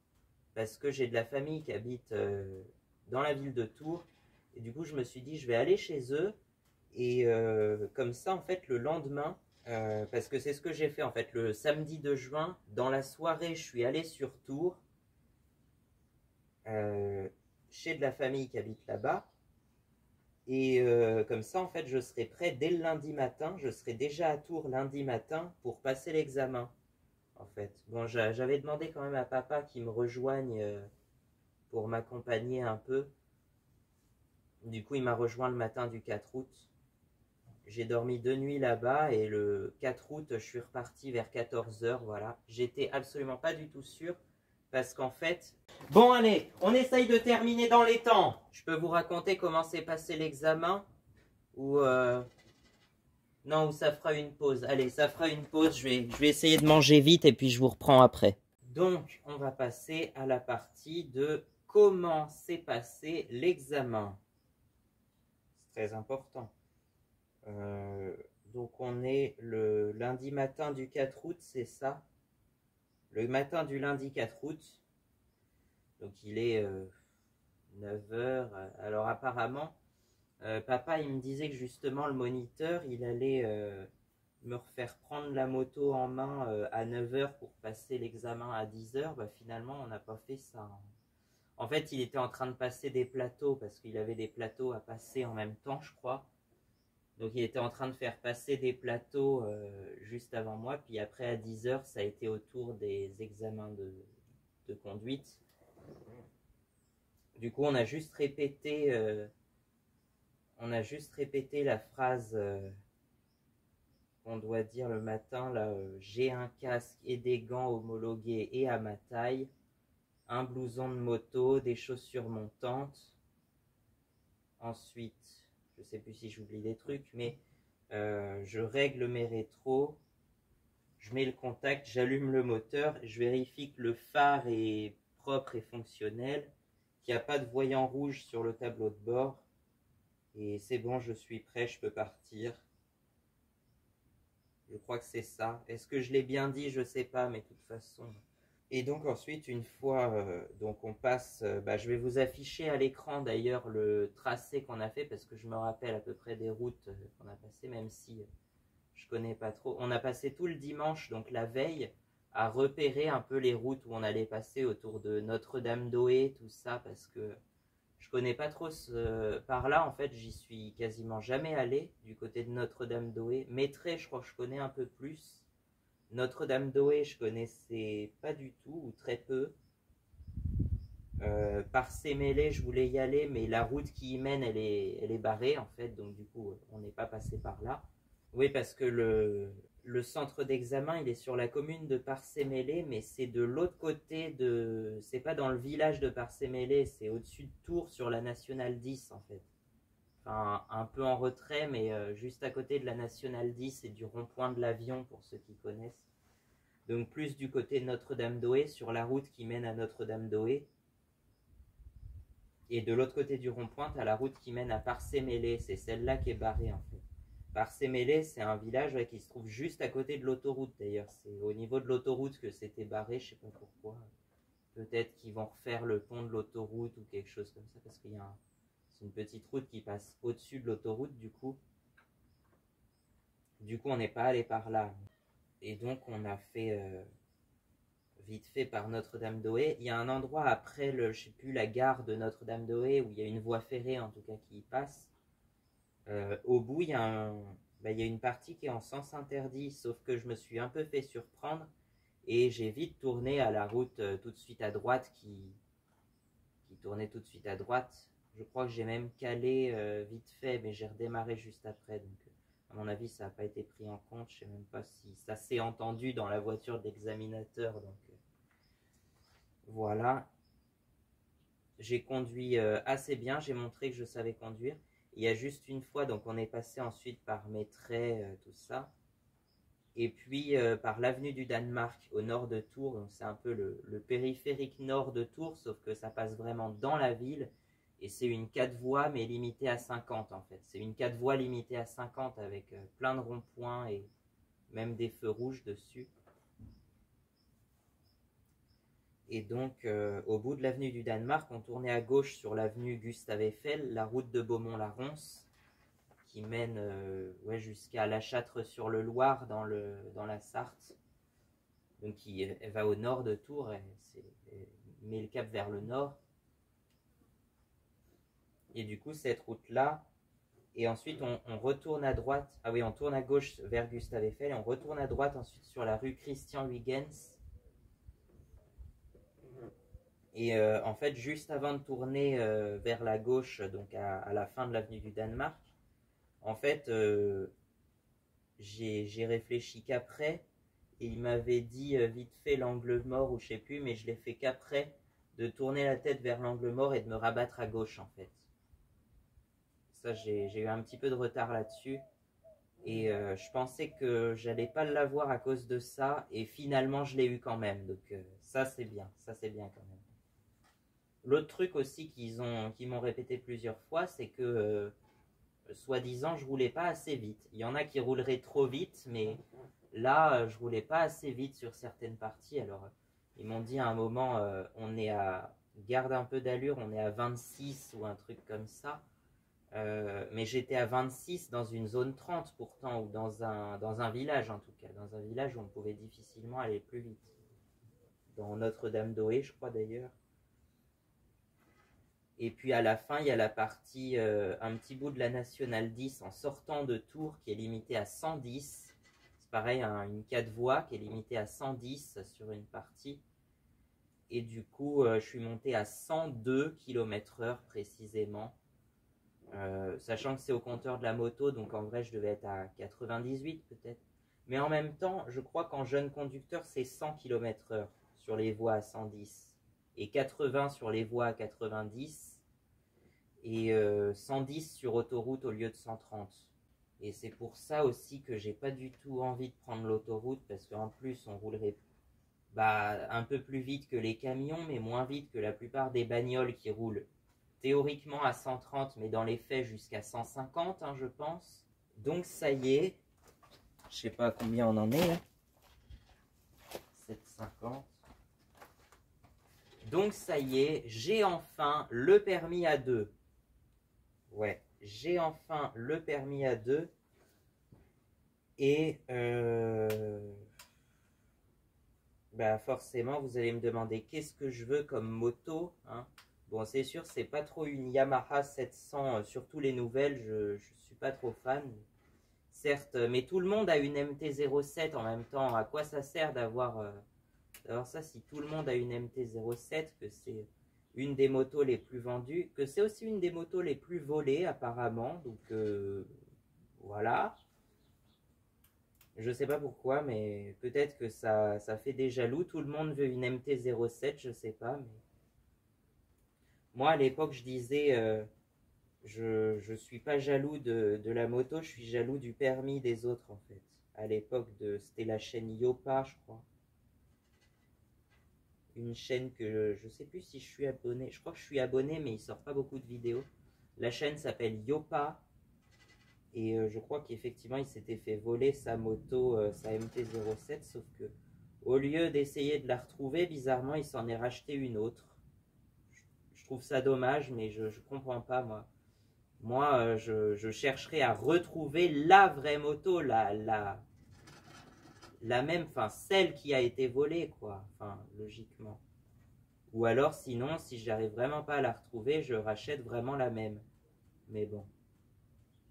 parce que j'ai de la famille qui habite dans la ville de Tours, et du coup, je me suis dit, je vais aller chez eux, et comme ça, en fait, le lendemain, parce que c'est ce que j'ai fait, en fait, le samedi 2 juin, dans la soirée, je suis allé sur Tours, chez de la famille qui habite là-bas, et comme ça, en fait, je serai prêt dès le lundi matin. Je serai déjà à Tours lundi matin pour passer l'examen, en fait. Bon, j'avais demandé quand même à papa qu'il me rejoigne pour m'accompagner un peu. Du coup, il m'a rejoint le matin du 4 août. J'ai dormi 2 nuits là-bas et le 4 août, je suis reparti vers 14 h, voilà. J'étais absolument pas du tout sûr parce qu'en fait... Bon, allez, on essaye de terminer dans les temps. Je peux vous raconter comment s'est passé l'examen ou... Non, ou ça fera une pause. Allez, ça fera une pause. Je vais essayer de manger vite et puis je vous reprends après. Donc, on va passer à la partie de comment s'est passé l'examen. C'est très important. Donc, on est le lundi matin du 4 août, c'est ça? Le matin du lundi 4 août. Donc, il est 9 h. Alors, apparemment, papa, il me disait que justement, le moniteur, il allait... me refaire prendre la moto en main à 9 h pour passer l'examen à 10 h, bah finalement on n'a pas fait ça. Hein. En fait, il était en train de passer des plateaux parce qu'il avait des plateaux à passer en même temps, je crois. Donc il était en train de faire passer des plateaux juste avant moi, puis après à 10 h, ça a été au tour des examens de conduite. Du coup, on a juste répété la phrase on doit dire le matin, là, j'ai un casque et des gants homologués et à ma taille, un blouson de moto, des chaussures montantes. Ensuite, je sais plus si j'oublie des trucs, mais je règle mes rétros, je mets le contact, j'allume le moteur, je vérifie que le phare est propre et fonctionnel, qu'il n'y a pas de voyant rouge sur le tableau de bord, et c'est bon, je suis prêt, je peux partir. Je crois que c'est ça. Est-ce que je l'ai bien dit? Je sais pas, mais de toute façon. Et donc ensuite, une fois donc on passe, je vais vous afficher à l'écran d'ailleurs le tracé qu'on a fait parce que je me rappelle à peu près des routes qu'on a passées, même si je connais pas trop. On a passé tout le dimanche, donc la veille, à repérer un peu les routes où on allait passer autour de Notre-Dame-d'Oé, tout ça, parce que je connais pas trop par là, en fait, j'y suis quasiment jamais allé, du côté de Notre-Dame-d'Oé. Maîtré, je crois que je connais un peu plus. Notre-Dame-d'Oé, je connaissais pas du tout, ou très peu. Par Sémélé, je voulais y aller, mais la route qui y mène, elle est barrée, en fait, donc du coup, on n'est pas passé par là. Oui, parce que le centre d'examen, il est sur la commune de Parcémélé, mais c'est de l'autre côté de... C'est pas dans le village de Parcémélé, c'est au-dessus de Tours, sur la Nationale 10, en fait. Enfin, un peu en retrait, mais juste à côté de la Nationale 10 et du rond-point de l'Avion, pour ceux qui connaissent. Donc plus du côté de Notre-Dame-d'Oé, sur la route qui mène à Notre-Dame-d'Oé. Et de l'autre côté du rond-point, tu as la route qui mène à Parcémélé, c'est celle-là qui est barrée, en fait. Parcémélé, c'est un village qui se trouve juste à côté de l'autoroute d'ailleurs. C'est au niveau de l'autoroute que c'était barré, je sais pas pourquoi. Peut-être qu'ils vont refaire le pont de l'autoroute ou quelque chose comme ça, parce qu'il y a c'est une petite route qui passe au-dessus de l'autoroute du coup. Du coup, on n'est pas allé par là. Et donc, on a fait vite fait par Notre-Dame-d'Oé. Il y a un endroit après, je sais plus, la gare de Notre-Dame-d'Oé, où il y a une voie ferrée en tout cas qui y passe. Au bout, il y a une partie qui est en sens interdit, sauf que je me suis un peu fait surprendre et j'ai vite tourné à la route tout de suite à droite qui tournait tout de suite à droite. Je crois que j'ai même calé vite fait, mais j'ai redémarré juste après. Donc, à mon avis, ça n'a pas été pris en compte. Je ne sais même pas si ça s'est entendu dans la voiture d'examinateur. Donc, voilà. J'ai conduit assez bien. J'ai montré que je savais conduire. Il y a juste une fois, donc on est passé ensuite par Maitret, tout ça. Et puis par l'avenue du Danemark au nord de Tours. Donc c'est un peu le périphérique nord de Tours, sauf que ça passe vraiment dans la ville. Et c'est une 4 voies, mais limitée à 50 en fait. C'est une 4 voies limitée à 50 avec plein de ronds-points et même des feux rouges dessus. Et donc, au bout de l'avenue du Danemark, on tournait à gauche sur l'avenue Gustave Eiffel, la route de Beaumont-la-Ronce, qui mène jusqu'à La Châtre-sur-le-Loir dans la Sarthe. Donc, elle va au nord de Tours, elle met le cap vers le nord. Et du coup, cette route-là, et ensuite on retourne à droite, on tourne à gauche vers Gustave Eiffel, et on retourne à droite ensuite sur la rue Christian Huygens. Et en fait, juste avant de tourner vers la gauche, donc à la fin de l'avenue du Danemark, en fait, j'ai réfléchi qu'après, et il m'avait dit vite fait l'angle mort ou je sais plus, mais je l'ai fait qu'après de tourner la tête vers l'angle mort et de me rabattre à gauche en fait. Ça, j'ai eu un petit peu de retard là-dessus. Et je pensais que j'allais pas l'avoir à cause de ça, et finalement je l'ai eu quand même. Donc ça c'est bien quand même. L'autre truc aussi qu'ils m'ont répété plusieurs fois, c'est que soi-disant je roulais pas assez vite. Il y en a qui rouleraient trop vite, mais là je roulais pas assez vite sur certaines parties. Alors ils m'ont dit à un moment, on est garde un peu d'allure, on est à 26 ou un truc comme ça. Mais j'étais à 26 dans une zone 30 pourtant, ou dans un village en tout cas, dans un village où on pouvait difficilement aller plus vite. Dans Notre-Dame-d'Oé, je crois d'ailleurs. Et puis à la fin, il y a la partie, un petit bout de la Nationale 10 en sortant de Tours qui est limitée à 110. C'est pareil, une 4 voies qui est limitée à 110 sur une partie. Et du coup, je suis monté à 102 km/h précisément. Sachant que c'est au compteur de la moto, donc en vrai je devais être à 98 peut-être. Mais en même temps, je crois qu'en jeune conducteur, c'est 100 km/h sur les voies à 110. Et 80 sur les voies à 90. Et 110 sur autoroute au lieu de 130. Et c'est pour ça aussi que j'ai pas du tout envie de prendre l'autoroute, parce qu'en plus on roulerait un peu plus vite que les camions, mais moins vite que la plupart des bagnoles qui roulent théoriquement à 130, mais dans les faits jusqu'à 150, hein, je pense. Donc ça y est, je sais pas à combien on en est là. 7,50. Donc ça y est, j'ai enfin le permis A2. Ouais, j'ai enfin le permis A2. Et forcément, vous allez me demander qu'est-ce que je veux comme moto, hein. Bon, c'est sûr, c'est pas trop une Yamaha 700, surtout les nouvelles, je suis pas trop fan. Certes, mais tout le monde a une MT-07 en même temps. À quoi ça sert d'avoir ça si tout le monde a une MT-07, que c'est une des motos les plus vendues, que c'est aussi une des motos les plus volées apparemment. Donc voilà. Je sais pas pourquoi, mais peut-être que ça fait des jaloux. Tout le monde veut une MT-07, je sais pas, mais... Moi, à l'époque, je disais, je suis pas jaloux de la moto, je suis jaloux du permis des autres, en fait. À l'époque, c'était la chaîne Yopa, je crois. Une chaîne que je sais plus si je suis abonné. Je crois que je suis abonné, mais il sort pas beaucoup de vidéos. La chaîne s'appelle Yopa. Et je crois qu'effectivement, il s'était fait voler sa moto, sa MT-07, sauf que au lieu d'essayer de la retrouver, bizarrement, il s'en est racheté une autre. Je trouve ça dommage, mais je comprends pas, moi. Moi, je chercherai à retrouver la vraie moto, la la même, enfin celle qui a été volée, quoi, enfin logiquement. Ou alors sinon, si j'arrive vraiment pas à la retrouver, je rachète vraiment la même. Mais bon,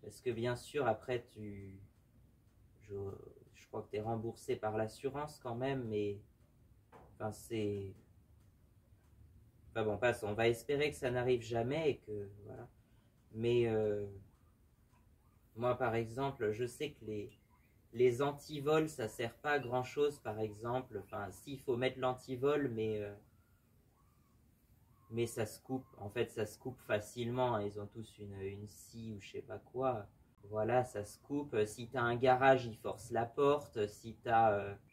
parce que bien sûr après je crois que tu es remboursé par l'assurance quand même, mais enfin c'est, enfin bon, passe, on va espérer que ça n'arrive jamais et que voilà. Mais moi par exemple, je sais que les antivols, ça sert pas à grand chose, par exemple. Enfin, s'il faut mettre l'antivol, mais ça se coupe. En fait, ça se coupe facilement. Ils ont tous une scie ou je sais pas quoi. Voilà, ça se coupe. Si t'as un garage, ils forcent la porte. Si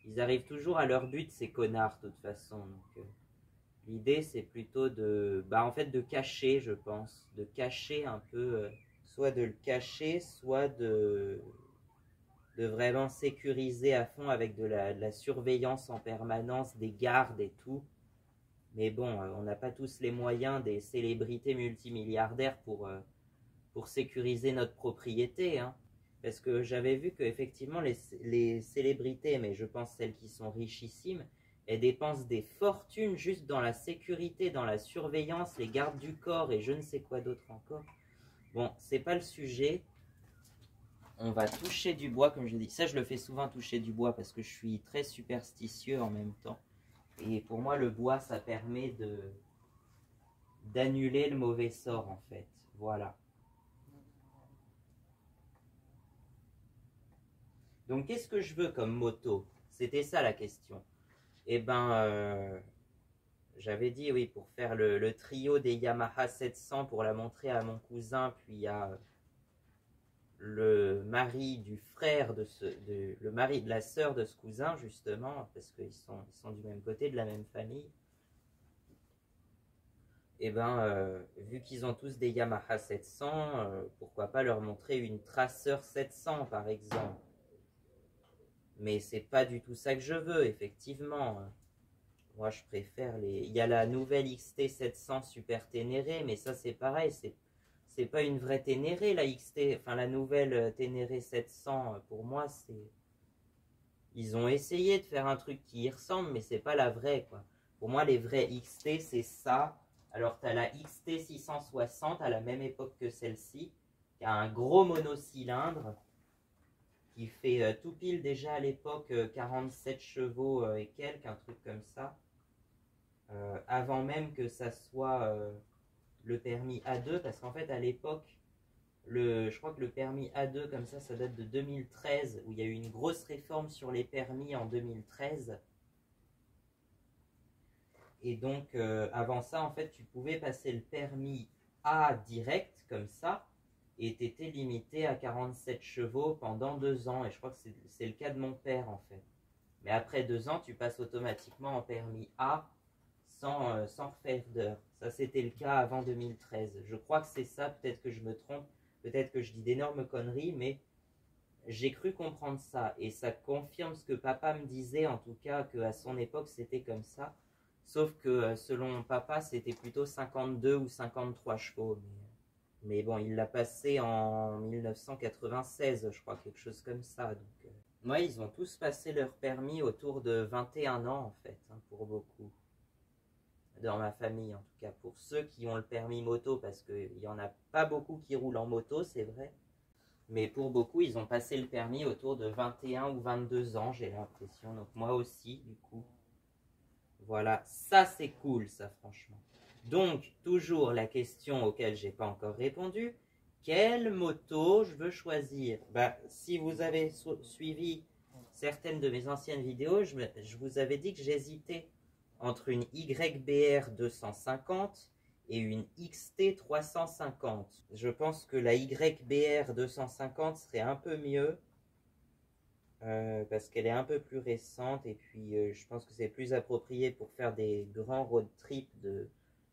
ils arrivent toujours à leur but, ces connards, de toute façon. Donc, l'idée, c'est plutôt en fait, de cacher, je pense. De cacher un peu. Soit de le cacher, soit de vraiment sécuriser à fond avec de la surveillance en permanence, des gardes et tout. Mais bon, on n'a pas tous les moyens des célébrités multimilliardaires pour sécuriser notre propriété. Hein. Parce que j'avais vu qu'effectivement, les célébrités, mais je pense celles qui sont richissimes, elles dépensent des fortunes juste dans la sécurité, dans la surveillance, les gardes du corps et je ne sais quoi d'autre encore. Bon, c'est pas le sujet. On va toucher du bois, comme je dis. Ça, je le fais souvent, toucher du bois, parce que je suis très superstitieux en même temps. Et pour moi, le bois, ça permet d'annuler le mauvais sort, en fait. Voilà. Donc, qu'est-ce que je veux comme moto? C'était ça la question. Eh ben, j'avais dit, oui, pour faire le trio des Yamaha 700 pour la montrer à mon cousin, puis à le mari du frère le mari de la sœur de ce cousin, justement, parce qu'ils sont du même côté, de la même famille. Et ben, vu qu'ils ont tous des Yamaha 700, pourquoi pas leur montrer une Tracer 700 par exemple. Mais c'est pas du tout ça que je veux, effectivement. Moi, je préfère les. Il y a la nouvelle XT 700 Super Ténéré, mais ça, c'est pareil. C'est pas une vraie Ténéré, la XT. Enfin, la nouvelle Ténéré 700, pour moi, c'est. Ils ont essayé de faire un truc qui y ressemble, mais c'est pas la vraie, quoi. Pour moi, les vrais XT, c'est ça. Alors, tu as la XT 660 à la même époque que celle-ci, qui a un gros monocylindre, qui fait tout pile déjà à l'époque 47 chevaux et quelques, un truc comme ça. Avant même que ça soit le permis A2, parce qu'en fait, à l'époque, je crois que le permis A2, comme ça date de 2013, où il y a eu une grosse réforme sur les permis en 2013. Et donc, avant ça, en fait, tu pouvais passer le permis A direct, comme ça, et tu étais limité à 47 chevaux pendant 2 ans. Et je crois que c'est le cas de mon père, en fait. Mais après 2 ans, tu passes automatiquement en permis A sans refaire d'heures. Ça, c'était le cas avant 2013. Je crois que c'est ça, peut-être que je me trompe, peut-être que je dis d'énormes conneries, mais j'ai cru comprendre ça. Et ça confirme ce que papa me disait, en tout cas, qu'à son époque, c'était comme ça. Sauf que selon papa, c'était plutôt 52 ou 53 chevaux. Mais bon, il l'a passé en 1996, je crois, quelque chose comme ça. Donc, moi, ils ont tous passé leur permis autour de 21 ans, en fait, hein, pour beaucoup. Dans ma famille, en tout cas, pour ceux qui ont le permis moto, parce qu'il n'y en a pas beaucoup qui roulent en moto, c'est vrai. Mais pour beaucoup, ils ont passé le permis autour de 21 ou 22 ans, j'ai l'impression. Donc moi aussi, du coup. Voilà, ça c'est cool, ça franchement. Donc, toujours la question auquel j'ai pas encore répondu, quelle moto je veux choisir? Si vous avez suivi certaines de mes anciennes vidéos, je vous avais dit que j'hésitais entre une YBR 250 et une XT 350. Je pense que la YBR 250 serait un peu mieux, parce qu'elle est un peu plus récente et puis je pense que c'est plus approprié pour faire des grands road trips de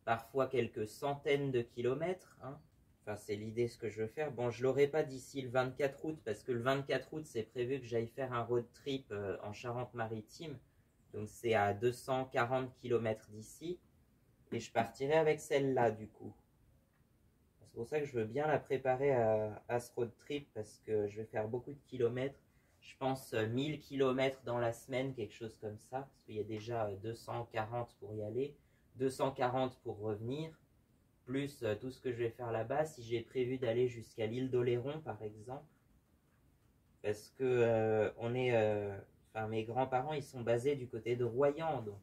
parfois quelques centaines de kilomètres. Hein. Enfin, c'est l'idée ce que je veux faire. Bon, je l'aurai pas d'ici le 24 août parce que le 24 août, c'est prévu que j'aille faire un road trip en Charente-Maritime. Donc, c'est à 240 km d'ici. Et je partirai avec celle-là, du coup. C'est pour ça que je veux bien la préparer à ce road trip parce que je vais faire beaucoup de kilomètres. je pense 1000 km dans la semaine, quelque chose comme ça, parce qu'il y a déjà 240 pour y aller, 240 pour revenir, plus tout ce que je vais faire là-bas. Si j'ai prévu d'aller jusqu'à l'île d'Oléron par exemple, parce que enfin, mes grands-parents ils sont basés du côté de Royan, donc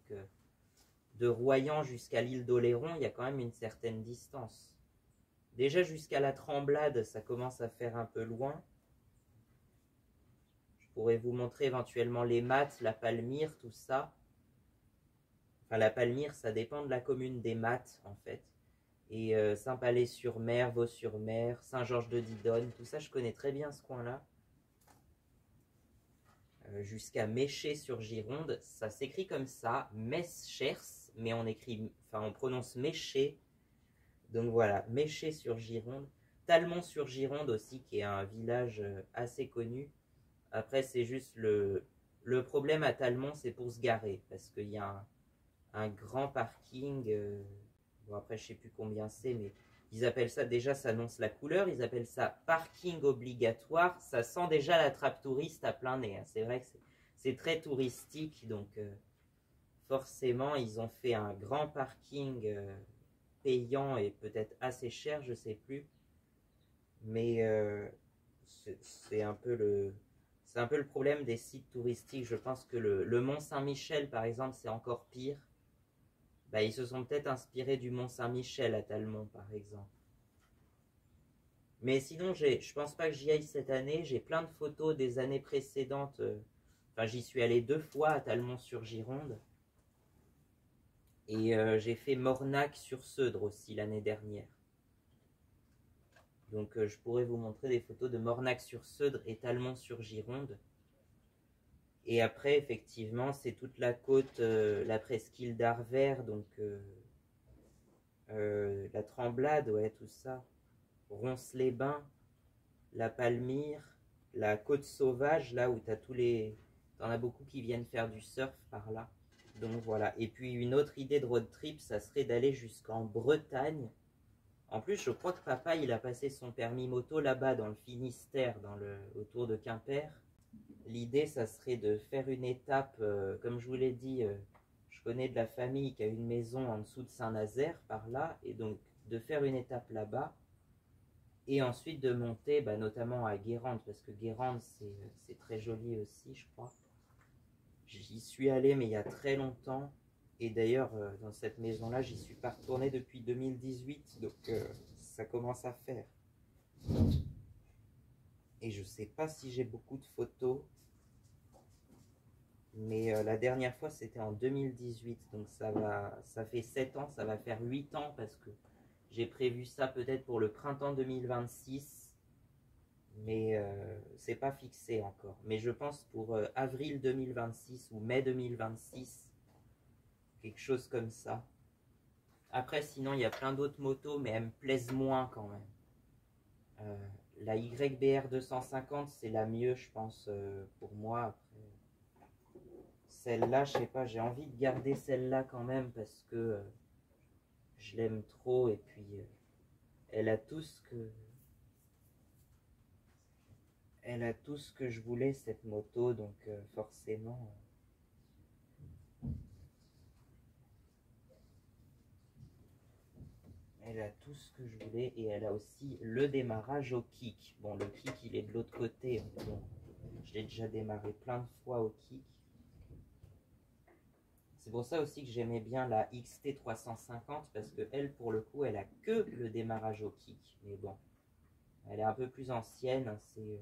de Royan jusqu'à l'île d'Oléron, il y a quand même une certaine distance. Déjà jusqu'à la Tremblade, ça commence à faire un peu loin. Je pourrais vous montrer éventuellement les Mattes, la Palmyre, tout ça. Enfin, la Palmyre, ça dépend de la commune des Mattes, en fait. Et Saint-Palais-sur-Mer, Vaux-sur-Mer, Saint-Georges-de-Didonne, tout ça, je connais très bien ce coin-là. Jusqu'à Méché-sur-Gironde, ça s'écrit comme ça, Meschers, mais on prononce Méché. Donc voilà, Méché-sur-Gironde. Talmont-sur-Gironde aussi, qui est un village assez connu. Après, c'est juste le problème à Talmont, c'est pour se garer, parce qu'il y a un grand parking. Bon, après, je sais plus combien c'est, mais ils appellent ça, déjà, ça annonce la couleur, ils appellent ça parking obligatoire. Ça sent déjà la trappe touriste à plein nez, hein. C'est vrai que c'est très touristique, donc forcément, ils ont fait un grand parking payant et peut-être assez cher, je sais plus. Mais c'est un peu le problème des sites touristiques. Je pense que le Mont Saint-Michel, par exemple, c'est encore pire. Bah, ils se sont peut-être inspirés du Mont Saint-Michel à Talmont, par exemple. Mais sinon, je pense pas que j'y aille cette année. J'ai plein de photos des années précédentes. Enfin, j'y suis allé 2 fois à Talmont-sur-Gironde. Et j'ai fait Mornac-sur-Seudre aussi l'année dernière. Donc je pourrais vous montrer des photos de Mornac-sur-Seudre et Talmont-sur-Gironde. Et après, effectivement, c'est toute la côte, la presqu'île d'Arvers, donc la Tremblade, ouais, tout ça. Ronces-les-Bains, la Palmyre, la côte sauvage, là où t'en as beaucoup qui viennent faire du surf par là. Donc voilà. Et puis une autre idée de road trip, ça serait d'aller jusqu'en Bretagne. En plus, je crois que papa, il a passé son permis moto là-bas, dans le Finistère, autour de Quimper. L'idée, ça serait de faire une étape, comme je vous l'ai dit, je connais de la famille qui a une maison en dessous de Saint-Nazaire, par là, et donc de faire une étape là-bas, et ensuite de monter, bah, notamment à Guérande, parce que Guérande, c'est très joli aussi, je crois. J'y suis allé, mais il y a très longtemps. Et d'ailleurs, dans cette maison-là, j'y suis pas retourné depuis 2018, donc ça commence à faire. Et je sais pas si j'ai beaucoup de photos, mais la dernière fois, c'était en 2018, donc ça fait 7 ans, ça va faire 8 ans, parce que j'ai prévu ça peut-être pour le printemps 2026, mais c'est pas fixé encore. Mais je pense pour avril 2026 ou mai 2026, quelque chose comme ça. Après, sinon, il y a plein d'autres motos, mais elles me plaisent moins quand même. La YBR 250, c'est la mieux, je pense, pour moi. Après, celle-là, je sais pas, j'ai envie de garder celle-là quand même parce que je l'aime trop et puis elle a tout ce que je voulais, cette moto, donc forcément. Elle a tout ce que je voulais et elle a aussi le démarrage au kick. Bon, le kick, il est de l'autre côté. Bon, je l'ai déjà démarré plein de fois au kick. C'est pour ça aussi que j'aimais bien la XT 350 parce que elle, pour le coup, elle a que le démarrage au kick. Mais bon, elle est un peu plus ancienne. C'est,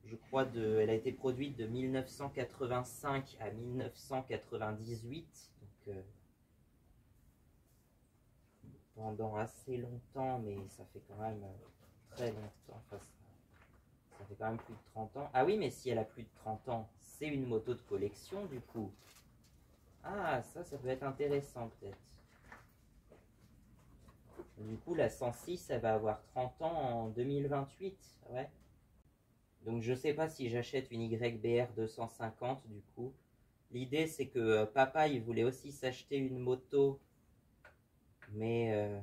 je crois, elle a été produite de 1985 à 1998. Donc, pendant assez longtemps, mais ça fait quand même très longtemps. Enfin, ça fait quand même plus de 30 ans. Ah oui, mais si elle a plus de 30 ans, c'est une moto de collection du coup. Ah, ça peut être intéressant peut-être. Du coup, la 106, elle va avoir 30 ans en 2028. Ouais. Donc je sais pas si j'achète une YBR 250 du coup. L'idée c'est que papa il voulait aussi s'acheter une moto, mais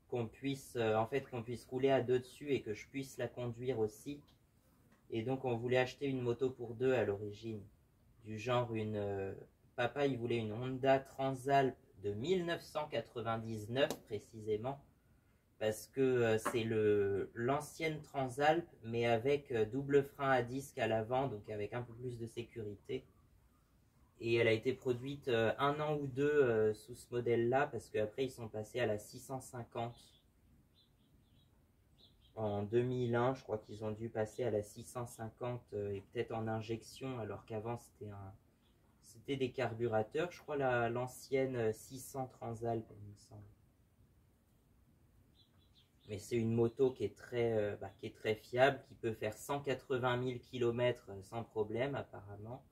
qu'on puisse rouler à deux dessus et que je puisse la conduire aussi. Et donc on voulait acheter une moto pour deux à l'origine. Du genre papa il voulait une Honda Transalp de 1999 précisément. Parce que c'est l'ancienne Transalp, mais avec double frein à disque à l'avant, donc avec un peu plus de sécurité. Et elle a été produite un an ou deux sous ce modèle-là, parce qu'après ils sont passés à la 650. En 2001, je crois qu'ils ont dû passer à la 650 et peut-être en injection, alors qu'avant c'était des carburateurs, je crois l'ancienne 600 Transalp, il me semble. Mais c'est une moto qui est très fiable, qui peut faire 180 000 km sans problème apparemment.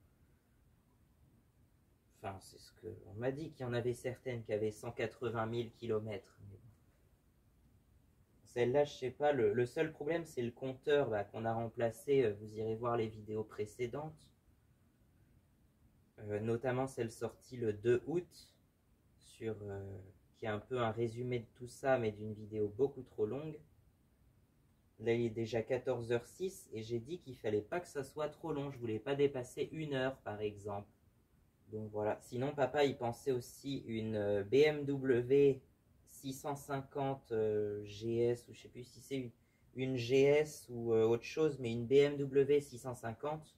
Enfin, c'est ce qu'on m'a dit, qu'il y en avait certaines qui avaient 180 000 km. Mais bon. Celle-là, je sais pas, le seul problème c'est le compteur qu'on a remplacé, vous irez voir les vidéos précédentes. Notamment celle sortie le 2 août, qui est un peu un résumé de tout ça, mais d'une vidéo beaucoup trop longue. Là, il est déjà 14h06 et j'ai dit qu'il fallait pas que ça soit trop long. Je voulais pas dépasser 1 heure, par exemple. Donc voilà. Sinon, papa, il pensait aussi une BMW 650 GS, ou je sais plus si c'est une GS ou autre chose, mais une BMW 650.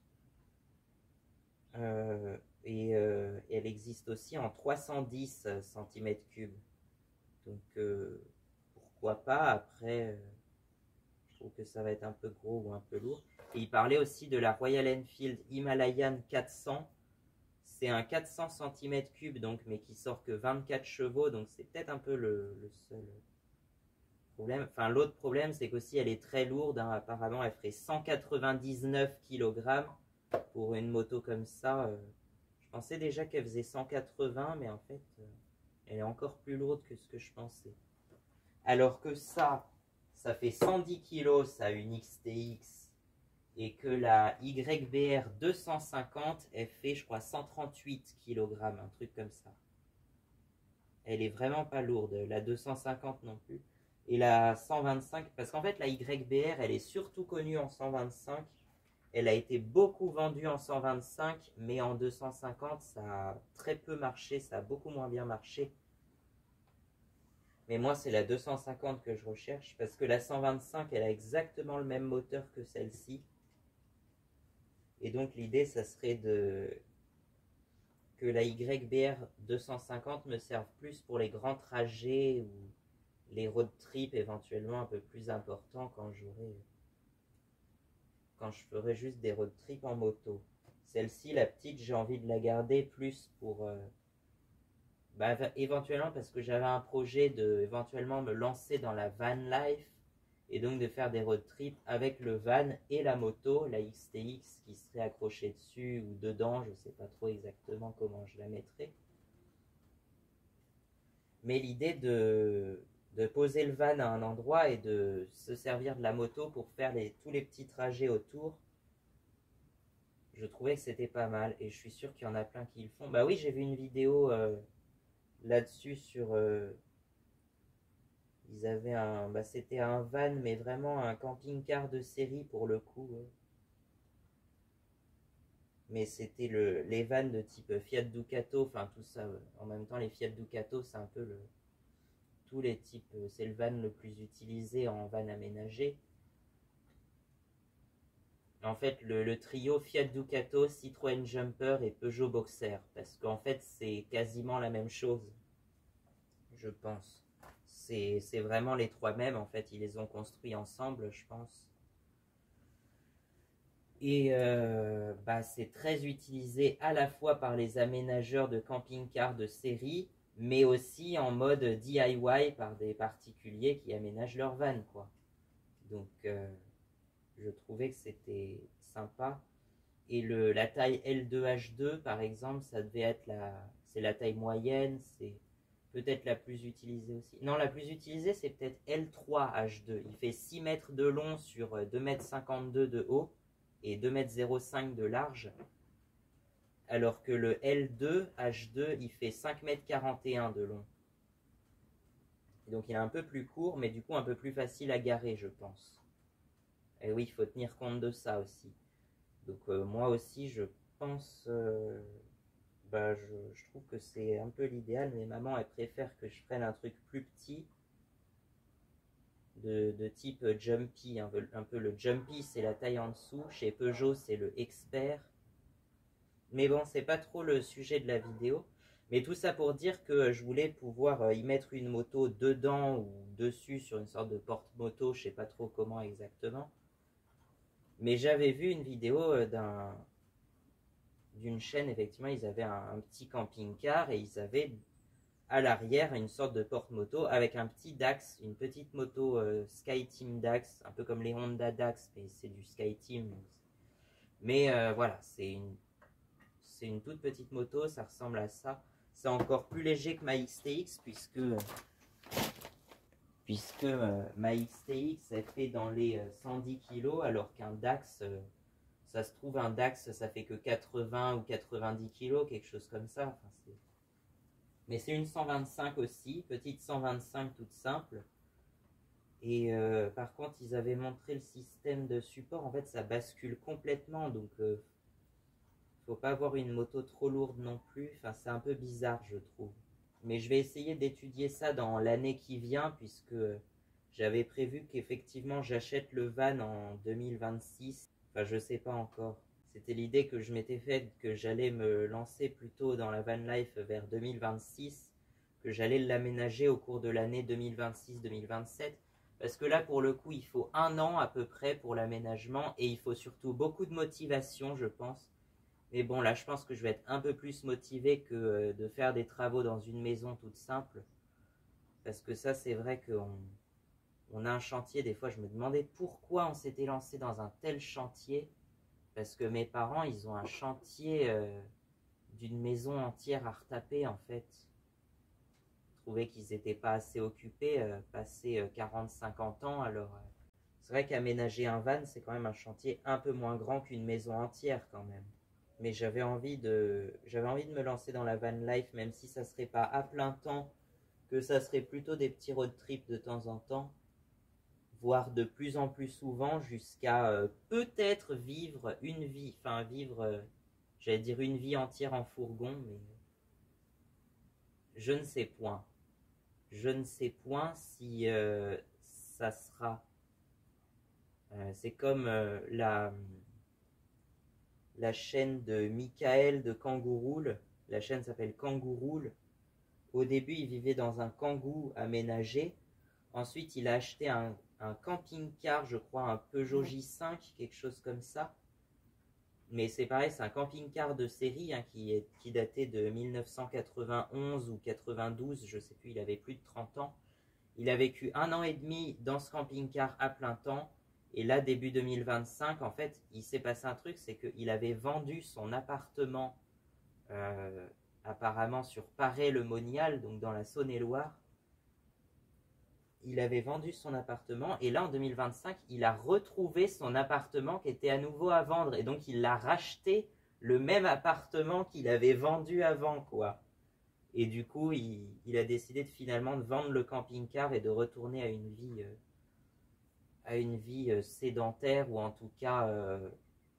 Et elle existe aussi en 310 cm3. Donc pourquoi pas. Après, je trouve que ça va être un peu gros ou un peu lourd. Et il parlait aussi de la Royal Enfield Himalayan 400. C'est un 400 cm3, donc, mais qui sort que 24 chevaux, donc c'est peut-être un peu le seul problème. Enfin, l'autre problème, c'est qu'aussi elle est très lourde, hein. Apparemment, elle ferait 199 kg pour une moto comme ça. Je pensais déjà qu'elle faisait 180, mais en fait, elle est encore plus lourde que ce que je pensais. Alors que ça fait 110 kg, ça, une XTX. Et que la YBR 250, elle fait, je crois, 138 kg, un truc comme ça. Elle est vraiment pas lourde, la 250 non plus. Et la 125, parce qu'en fait, la YBR, elle est surtout connue en 125. Elle a été beaucoup vendue en 125, mais en 250, ça a très peu marché, ça a beaucoup moins bien marché. Mais moi, c'est la 250 que je recherche, parce que la 125, elle a exactement le même moteur que celle-ci. Et donc l'idée, ça serait que la YBR 250 me serve plus pour les grands trajets ou les road trips éventuellement un peu plus importants quand je ferai juste des road trips en moto. Celle-ci, la petite, j'ai envie de la garder plus pour éventuellement parce que j'avais un projet de éventuellement me lancer dans la van life. Et donc de faire des road trips avec le van et la moto, la XTX qui serait accrochée dessus ou dedans, je ne sais pas trop exactement comment je la mettrai. Mais l'idée de poser le van à un endroit et de se servir de la moto pour faire tous les petits trajets autour, je trouvais que c'était pas mal. Et je suis sûr qu'il y en a plein qui le font. Bah oui, j'ai vu une vidéo là-dessus sur... Ils avaient c'était un van, mais vraiment un camping-car de série pour le coup. Mais c'était les vannes de type Fiat Ducato, enfin tout ça. En même temps, les Fiat Ducato, c'est un peu tous les types. C'est le van le plus utilisé en van aménagé. En fait, le trio Fiat Ducato, Citroën Jumper et Peugeot Boxer. Parce qu'en fait, c'est quasiment la même chose, je pense. C'est vraiment les trois mêmes, en fait, ils les ont construits ensemble, je pense. Et c'est très utilisé à la fois par les aménageurs de camping-cars de série, mais aussi en mode DIY par des particuliers qui aménagent leur van, quoi. Donc, je trouvais que c'était sympa. Et la taille L2H2, par exemple, ça devait être c'est la taille moyenne, c'est peut-être la plus utilisée aussi. Non, la plus utilisée, c'est peut-être L3H2. Il fait 6 mètres de long sur 2,52 m de haut et 2,05 m de large. Alors que le L2H2, il fait 5,41 m de long. Donc il est un peu plus court, mais du coup un peu plus facile à garer, je pense. Et oui, il faut tenir compte de ça aussi. Donc moi aussi, je pense, je trouve que c'est un peu l'idéal, mais maman, elle préfère que je prenne un truc plus petit, de type Jumpy, un peu le Jumpy, c'est la taille en dessous, chez Peugeot, c'est le Expert. Mais bon, c'est pas trop le sujet de la vidéo. Mais tout ça pour dire que je voulais pouvoir y mettre une moto dedans ou dessus sur une sorte de porte-moto, je sais pas trop comment exactement. Mais j'avais vu une vidéo d'une chaîne, effectivement, ils avaient un petit camping-car et ils avaient à l'arrière une sorte de porte-moto avec un petit Dax, une petite moto SkyTeam Dax, un peu comme les Honda Dax, mais c'est du SkyTeam. Mais voilà, c'est une toute petite moto, ça ressemble à ça. C'est encore plus léger que ma XTX puisque ma XTX elle fait dans les 110 kg alors qu'un Dax, ça se trouve un Dax ça fait que 80 ou 90 kg, quelque chose comme ça. Enfin, mais c'est une 125 aussi, petite 125 toute simple. Et par contre ils avaient montré le système de support, en fait ça bascule complètement, donc faut pas avoir une moto trop lourde non plus, enfin c'est un peu bizarre je trouve. Mais je vais essayer d'étudier ça dans l'année qui vient, puisque j'avais prévu qu'effectivement j'achète le van en 2026. Enfin, je sais pas encore. C'était l'idée que je m'étais faite, que j'allais me lancer plutôt dans la van life vers 2026, que j'allais l'aménager au cours de l'année 2026-2027. Parce que là, pour le coup, il faut 1 an à peu près pour l'aménagement, et il faut surtout beaucoup de motivation, je pense. Mais bon, là, je pense que je vais être un peu plus motivé que de faire des travaux dans une maison toute simple. Parce que ça, c'est vrai qu'on a un chantier. Des fois, je me demandais pourquoi on s'était lancé dans un tel chantier. Parce que mes parents, ils ont un chantier d'une maison entière à retaper, en fait. Je trouvais qu'ils n'étaient pas assez occupés, passé 40-50 ans. Alors, c'est vrai qu'aménager un van, c'est quand même un chantier un peu moins grand qu'une maison entière, quand même. Mais j'avais envie de me lancer dans la van life, même si ça serait pas à plein temps, que ça serait plutôt des petits road trips de temps en temps, voire de plus en plus souvent, jusqu'à peut-être vivre une vie, enfin vivre, j'allais dire une vie entière en fourgon, mais je ne sais point. Je ne sais point si ça sera. C'est comme la chaîne de Michael de Kangouroule. La chaîne s'appelle Kangouroule. Au début, il vivait dans un kangou aménagé. Ensuite, il a acheté un camping-car, je crois, un Peugeot J5, quelque chose comme ça. Mais c'est pareil, c'est un camping-car de série hein, qui datait de 1991 ou 92, je sais plus, il avait plus de 30 ans. Il a vécu 1 an et demi dans ce camping-car à plein temps. Et là, début 2025, en fait, il s'est passé un truc, c'est qu'il avait vendu son appartement, apparemment sur Paray-le-Monial, donc dans la Saône-et-Loire. Il avait vendu son appartement, et là, en 2025, il a retrouvé son appartement qui était à nouveau à vendre. Et donc, il l'a racheté, le même appartement qu'il avait vendu avant, quoi. Et du coup, il a décidé finalement de vendre le camping-car et de retourner à une vie sédentaire, ou en tout cas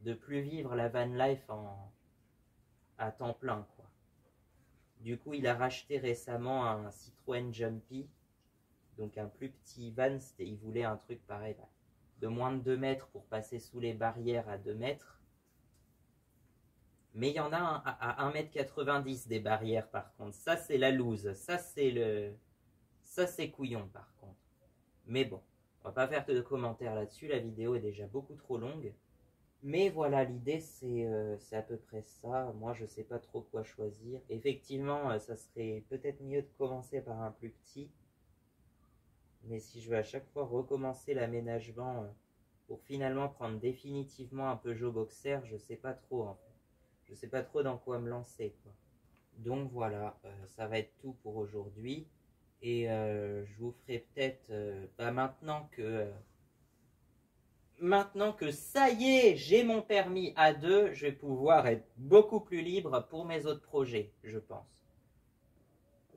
de plus vivre la van life à temps plein, quoi. Du coup, il a racheté récemment un Citroën Jumpy, donc un plus petit van. Il voulait un truc pareil, de moins de 2 mètres pour passer sous les barrières à 2 mètres. Mais il y en a un à 1,90 m des barrières par contre. Ça c'est la loose. Ça c'est couillon par contre. Mais bon, on va pas faire de commentaires là-dessus. La vidéo est déjà beaucoup trop longue. Mais voilà, l'idée c'est à peu près ça. Moi je sais pas trop quoi choisir. Effectivement, ça serait peut-être mieux de commencer par un plus petit. Mais si je veux à chaque fois recommencer l'aménagement pour finalement prendre définitivement un Peugeot Boxer, je sais pas trop en fait. Je sais pas trop dans quoi me lancer, quoi. Donc voilà, ça va être tout pour aujourd'hui. Et je vous ferai peut-être, maintenant que ça y est, j'ai mon permis A2, je vais pouvoir être beaucoup plus libre pour mes autres projets, je pense.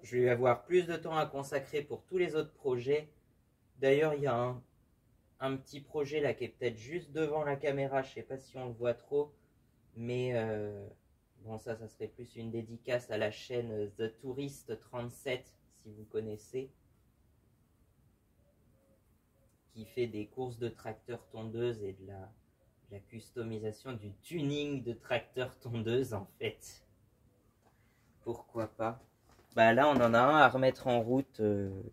Je vais avoir plus de temps à consacrer pour tous les autres projets. D'ailleurs, il y a un petit projet là qui est peut-être juste devant la caméra, je sais pas si on le voit trop, mais bon ça serait plus une dédicace à la chaîne The Tourist 37 si vous connaissez, qui fait des courses de tracteurs tondeuses et de la customisation, du tuning de tracteurs tondeuses en fait. Pourquoi pas. Bah là on en a un à remettre en route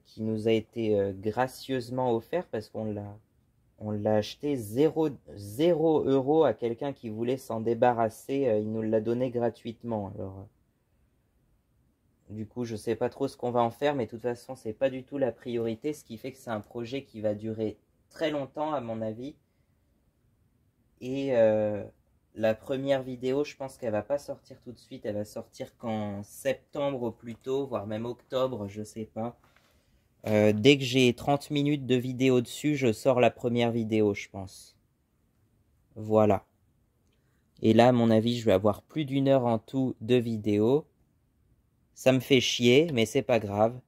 qui nous a été gracieusement offert parce qu'on l'a acheté 0 € à quelqu'un qui voulait s'en débarrasser. Il nous l'a donné gratuitement. Alors, du coup, je sais pas trop ce qu'on va en faire, mais de toute façon, c'est pas du tout la priorité. Ce qui fait que c'est un projet qui va durer très longtemps, à mon avis. Et la première vidéo, je pense qu'elle va pas sortir tout de suite. Elle va sortir qu'en septembre au plus tôt, voire même octobre, je sais pas. Dès que j'ai 30 minutes de vidéo dessus, je sors la première vidéo, je pense. Voilà. Et là, à mon avis, je vais avoir plus d'1 heure en tout de vidéo. Ça me fait chier, mais c'est pas grave.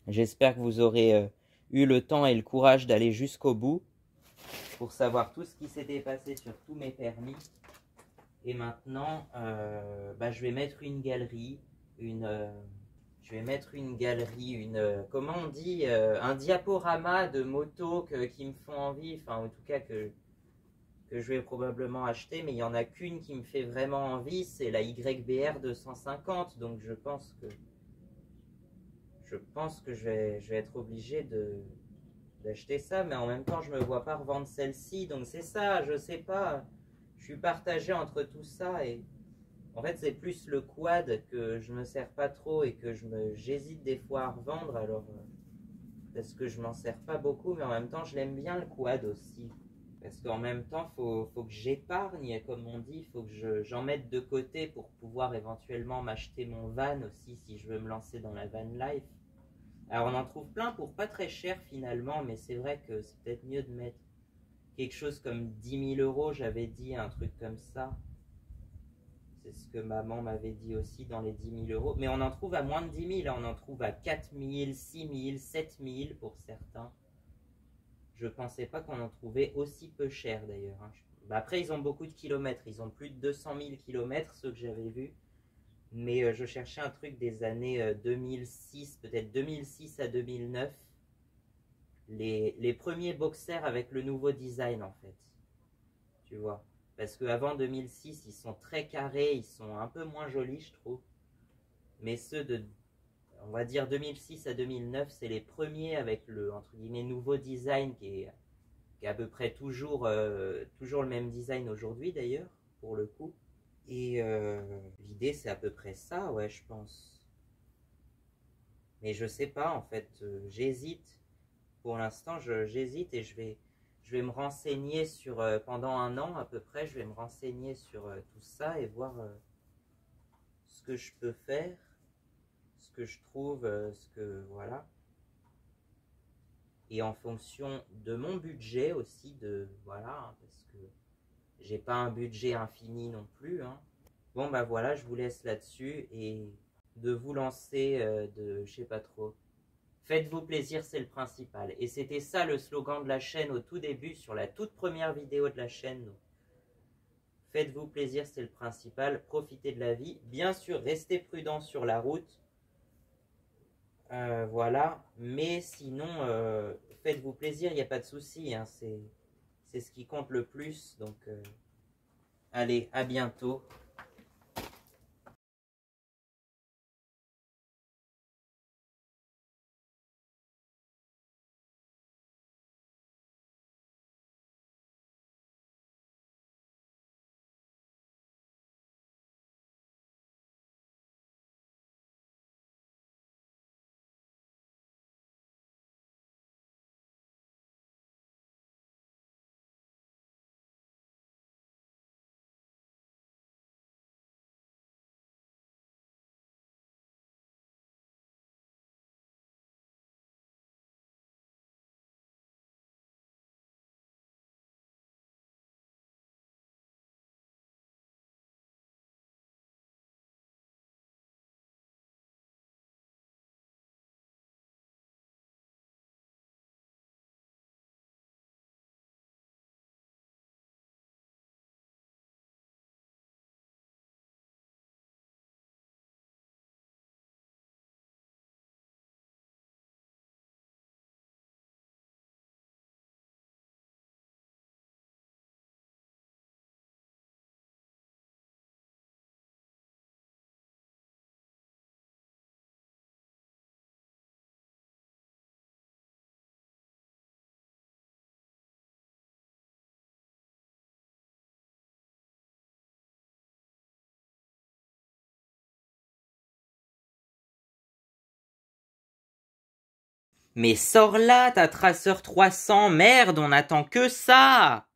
J'espère que vous aurez eu le temps et le courage d'aller jusqu'au bout pour savoir tout ce qui s'était passé sur tous mes permis. Et maintenant, je vais mettre une galerie, comment on dit, un diaporama de motos qui me font envie, enfin en tout cas que je vais probablement acheter, mais il n'y en a qu'une qui me fait vraiment envie, c'est la YBR 250, donc je pense que je vais être obligé d'acheter ça, mais en même temps je me vois pas revendre celle-ci, donc c'est ça, je sais pas, je suis partagé entre tout ça, et en fait c'est plus le quad que je me sers pas trop et que j'hésite des fois à revendre, alors parce que je m'en sers pas beaucoup, mais en même temps je l'aime bien le quad aussi. Parce qu'en même temps, faut que j'épargne, comme on dit, il faut que j'en mette de côté pour pouvoir éventuellement m'acheter mon van aussi si je veux me lancer dans la van life. Alors on en trouve plein pour pas très cher finalement, mais c'est vrai que c'est peut-être mieux de mettre quelque chose comme 10 000 €, j'avais dit un truc comme ça. C'est ce que maman m'avait dit aussi dans les 10 000 €. Mais on en trouve à moins de 10 000, on en trouve à 4 000, 6 000, 7 000 pour certains. Je pensais pas qu'on en trouvait aussi peu cher d'ailleurs. Après, ils ont beaucoup de kilomètres. Ils ont plus de 200 000 kilomètres, ceux que j'avais vus. Mais je cherchais un truc des années 2006, peut-être 2006 à 2009. Les premiers boxers avec le nouveau design en fait. Tu vois. Parce qu'avant 2006, ils sont très carrés, ils sont un peu moins jolis, je trouve. Mais ceux de, on va dire 2006 à 2009, c'est les premiers avec le, entre guillemets, nouveau design qui est à peu près toujours le même design aujourd'hui d'ailleurs, pour le coup. Et l'idée c'est à peu près ça, ouais, je pense. Mais je sais pas, en fait, j'hésite. Pour l'instant, j'hésite et je vais me renseigner sur, pendant 1 an à peu près, je vais me renseigner sur tout ça et voir ce que je peux faire, ce que je trouve, voilà. Et en fonction de mon budget aussi, voilà, hein, parce que j'ai pas un budget infini non plus, hein. Bon bah voilà, je vous laisse là-dessus et de vous lancer je sais pas trop. Faites-vous plaisir, c'est le principal. Et c'était ça le slogan de la chaîne au tout début, sur la toute première vidéo de la chaîne. Donc, faites-vous plaisir, c'est le principal. Profitez de la vie. Bien sûr, restez prudent sur la route. Voilà. Mais sinon, faites-vous plaisir, il n'y a pas de souci, hein. C'est ce qui compte le plus. Donc, allez, à bientôt. Mais sors là, ta Tracer 300, merde, on attend que ça!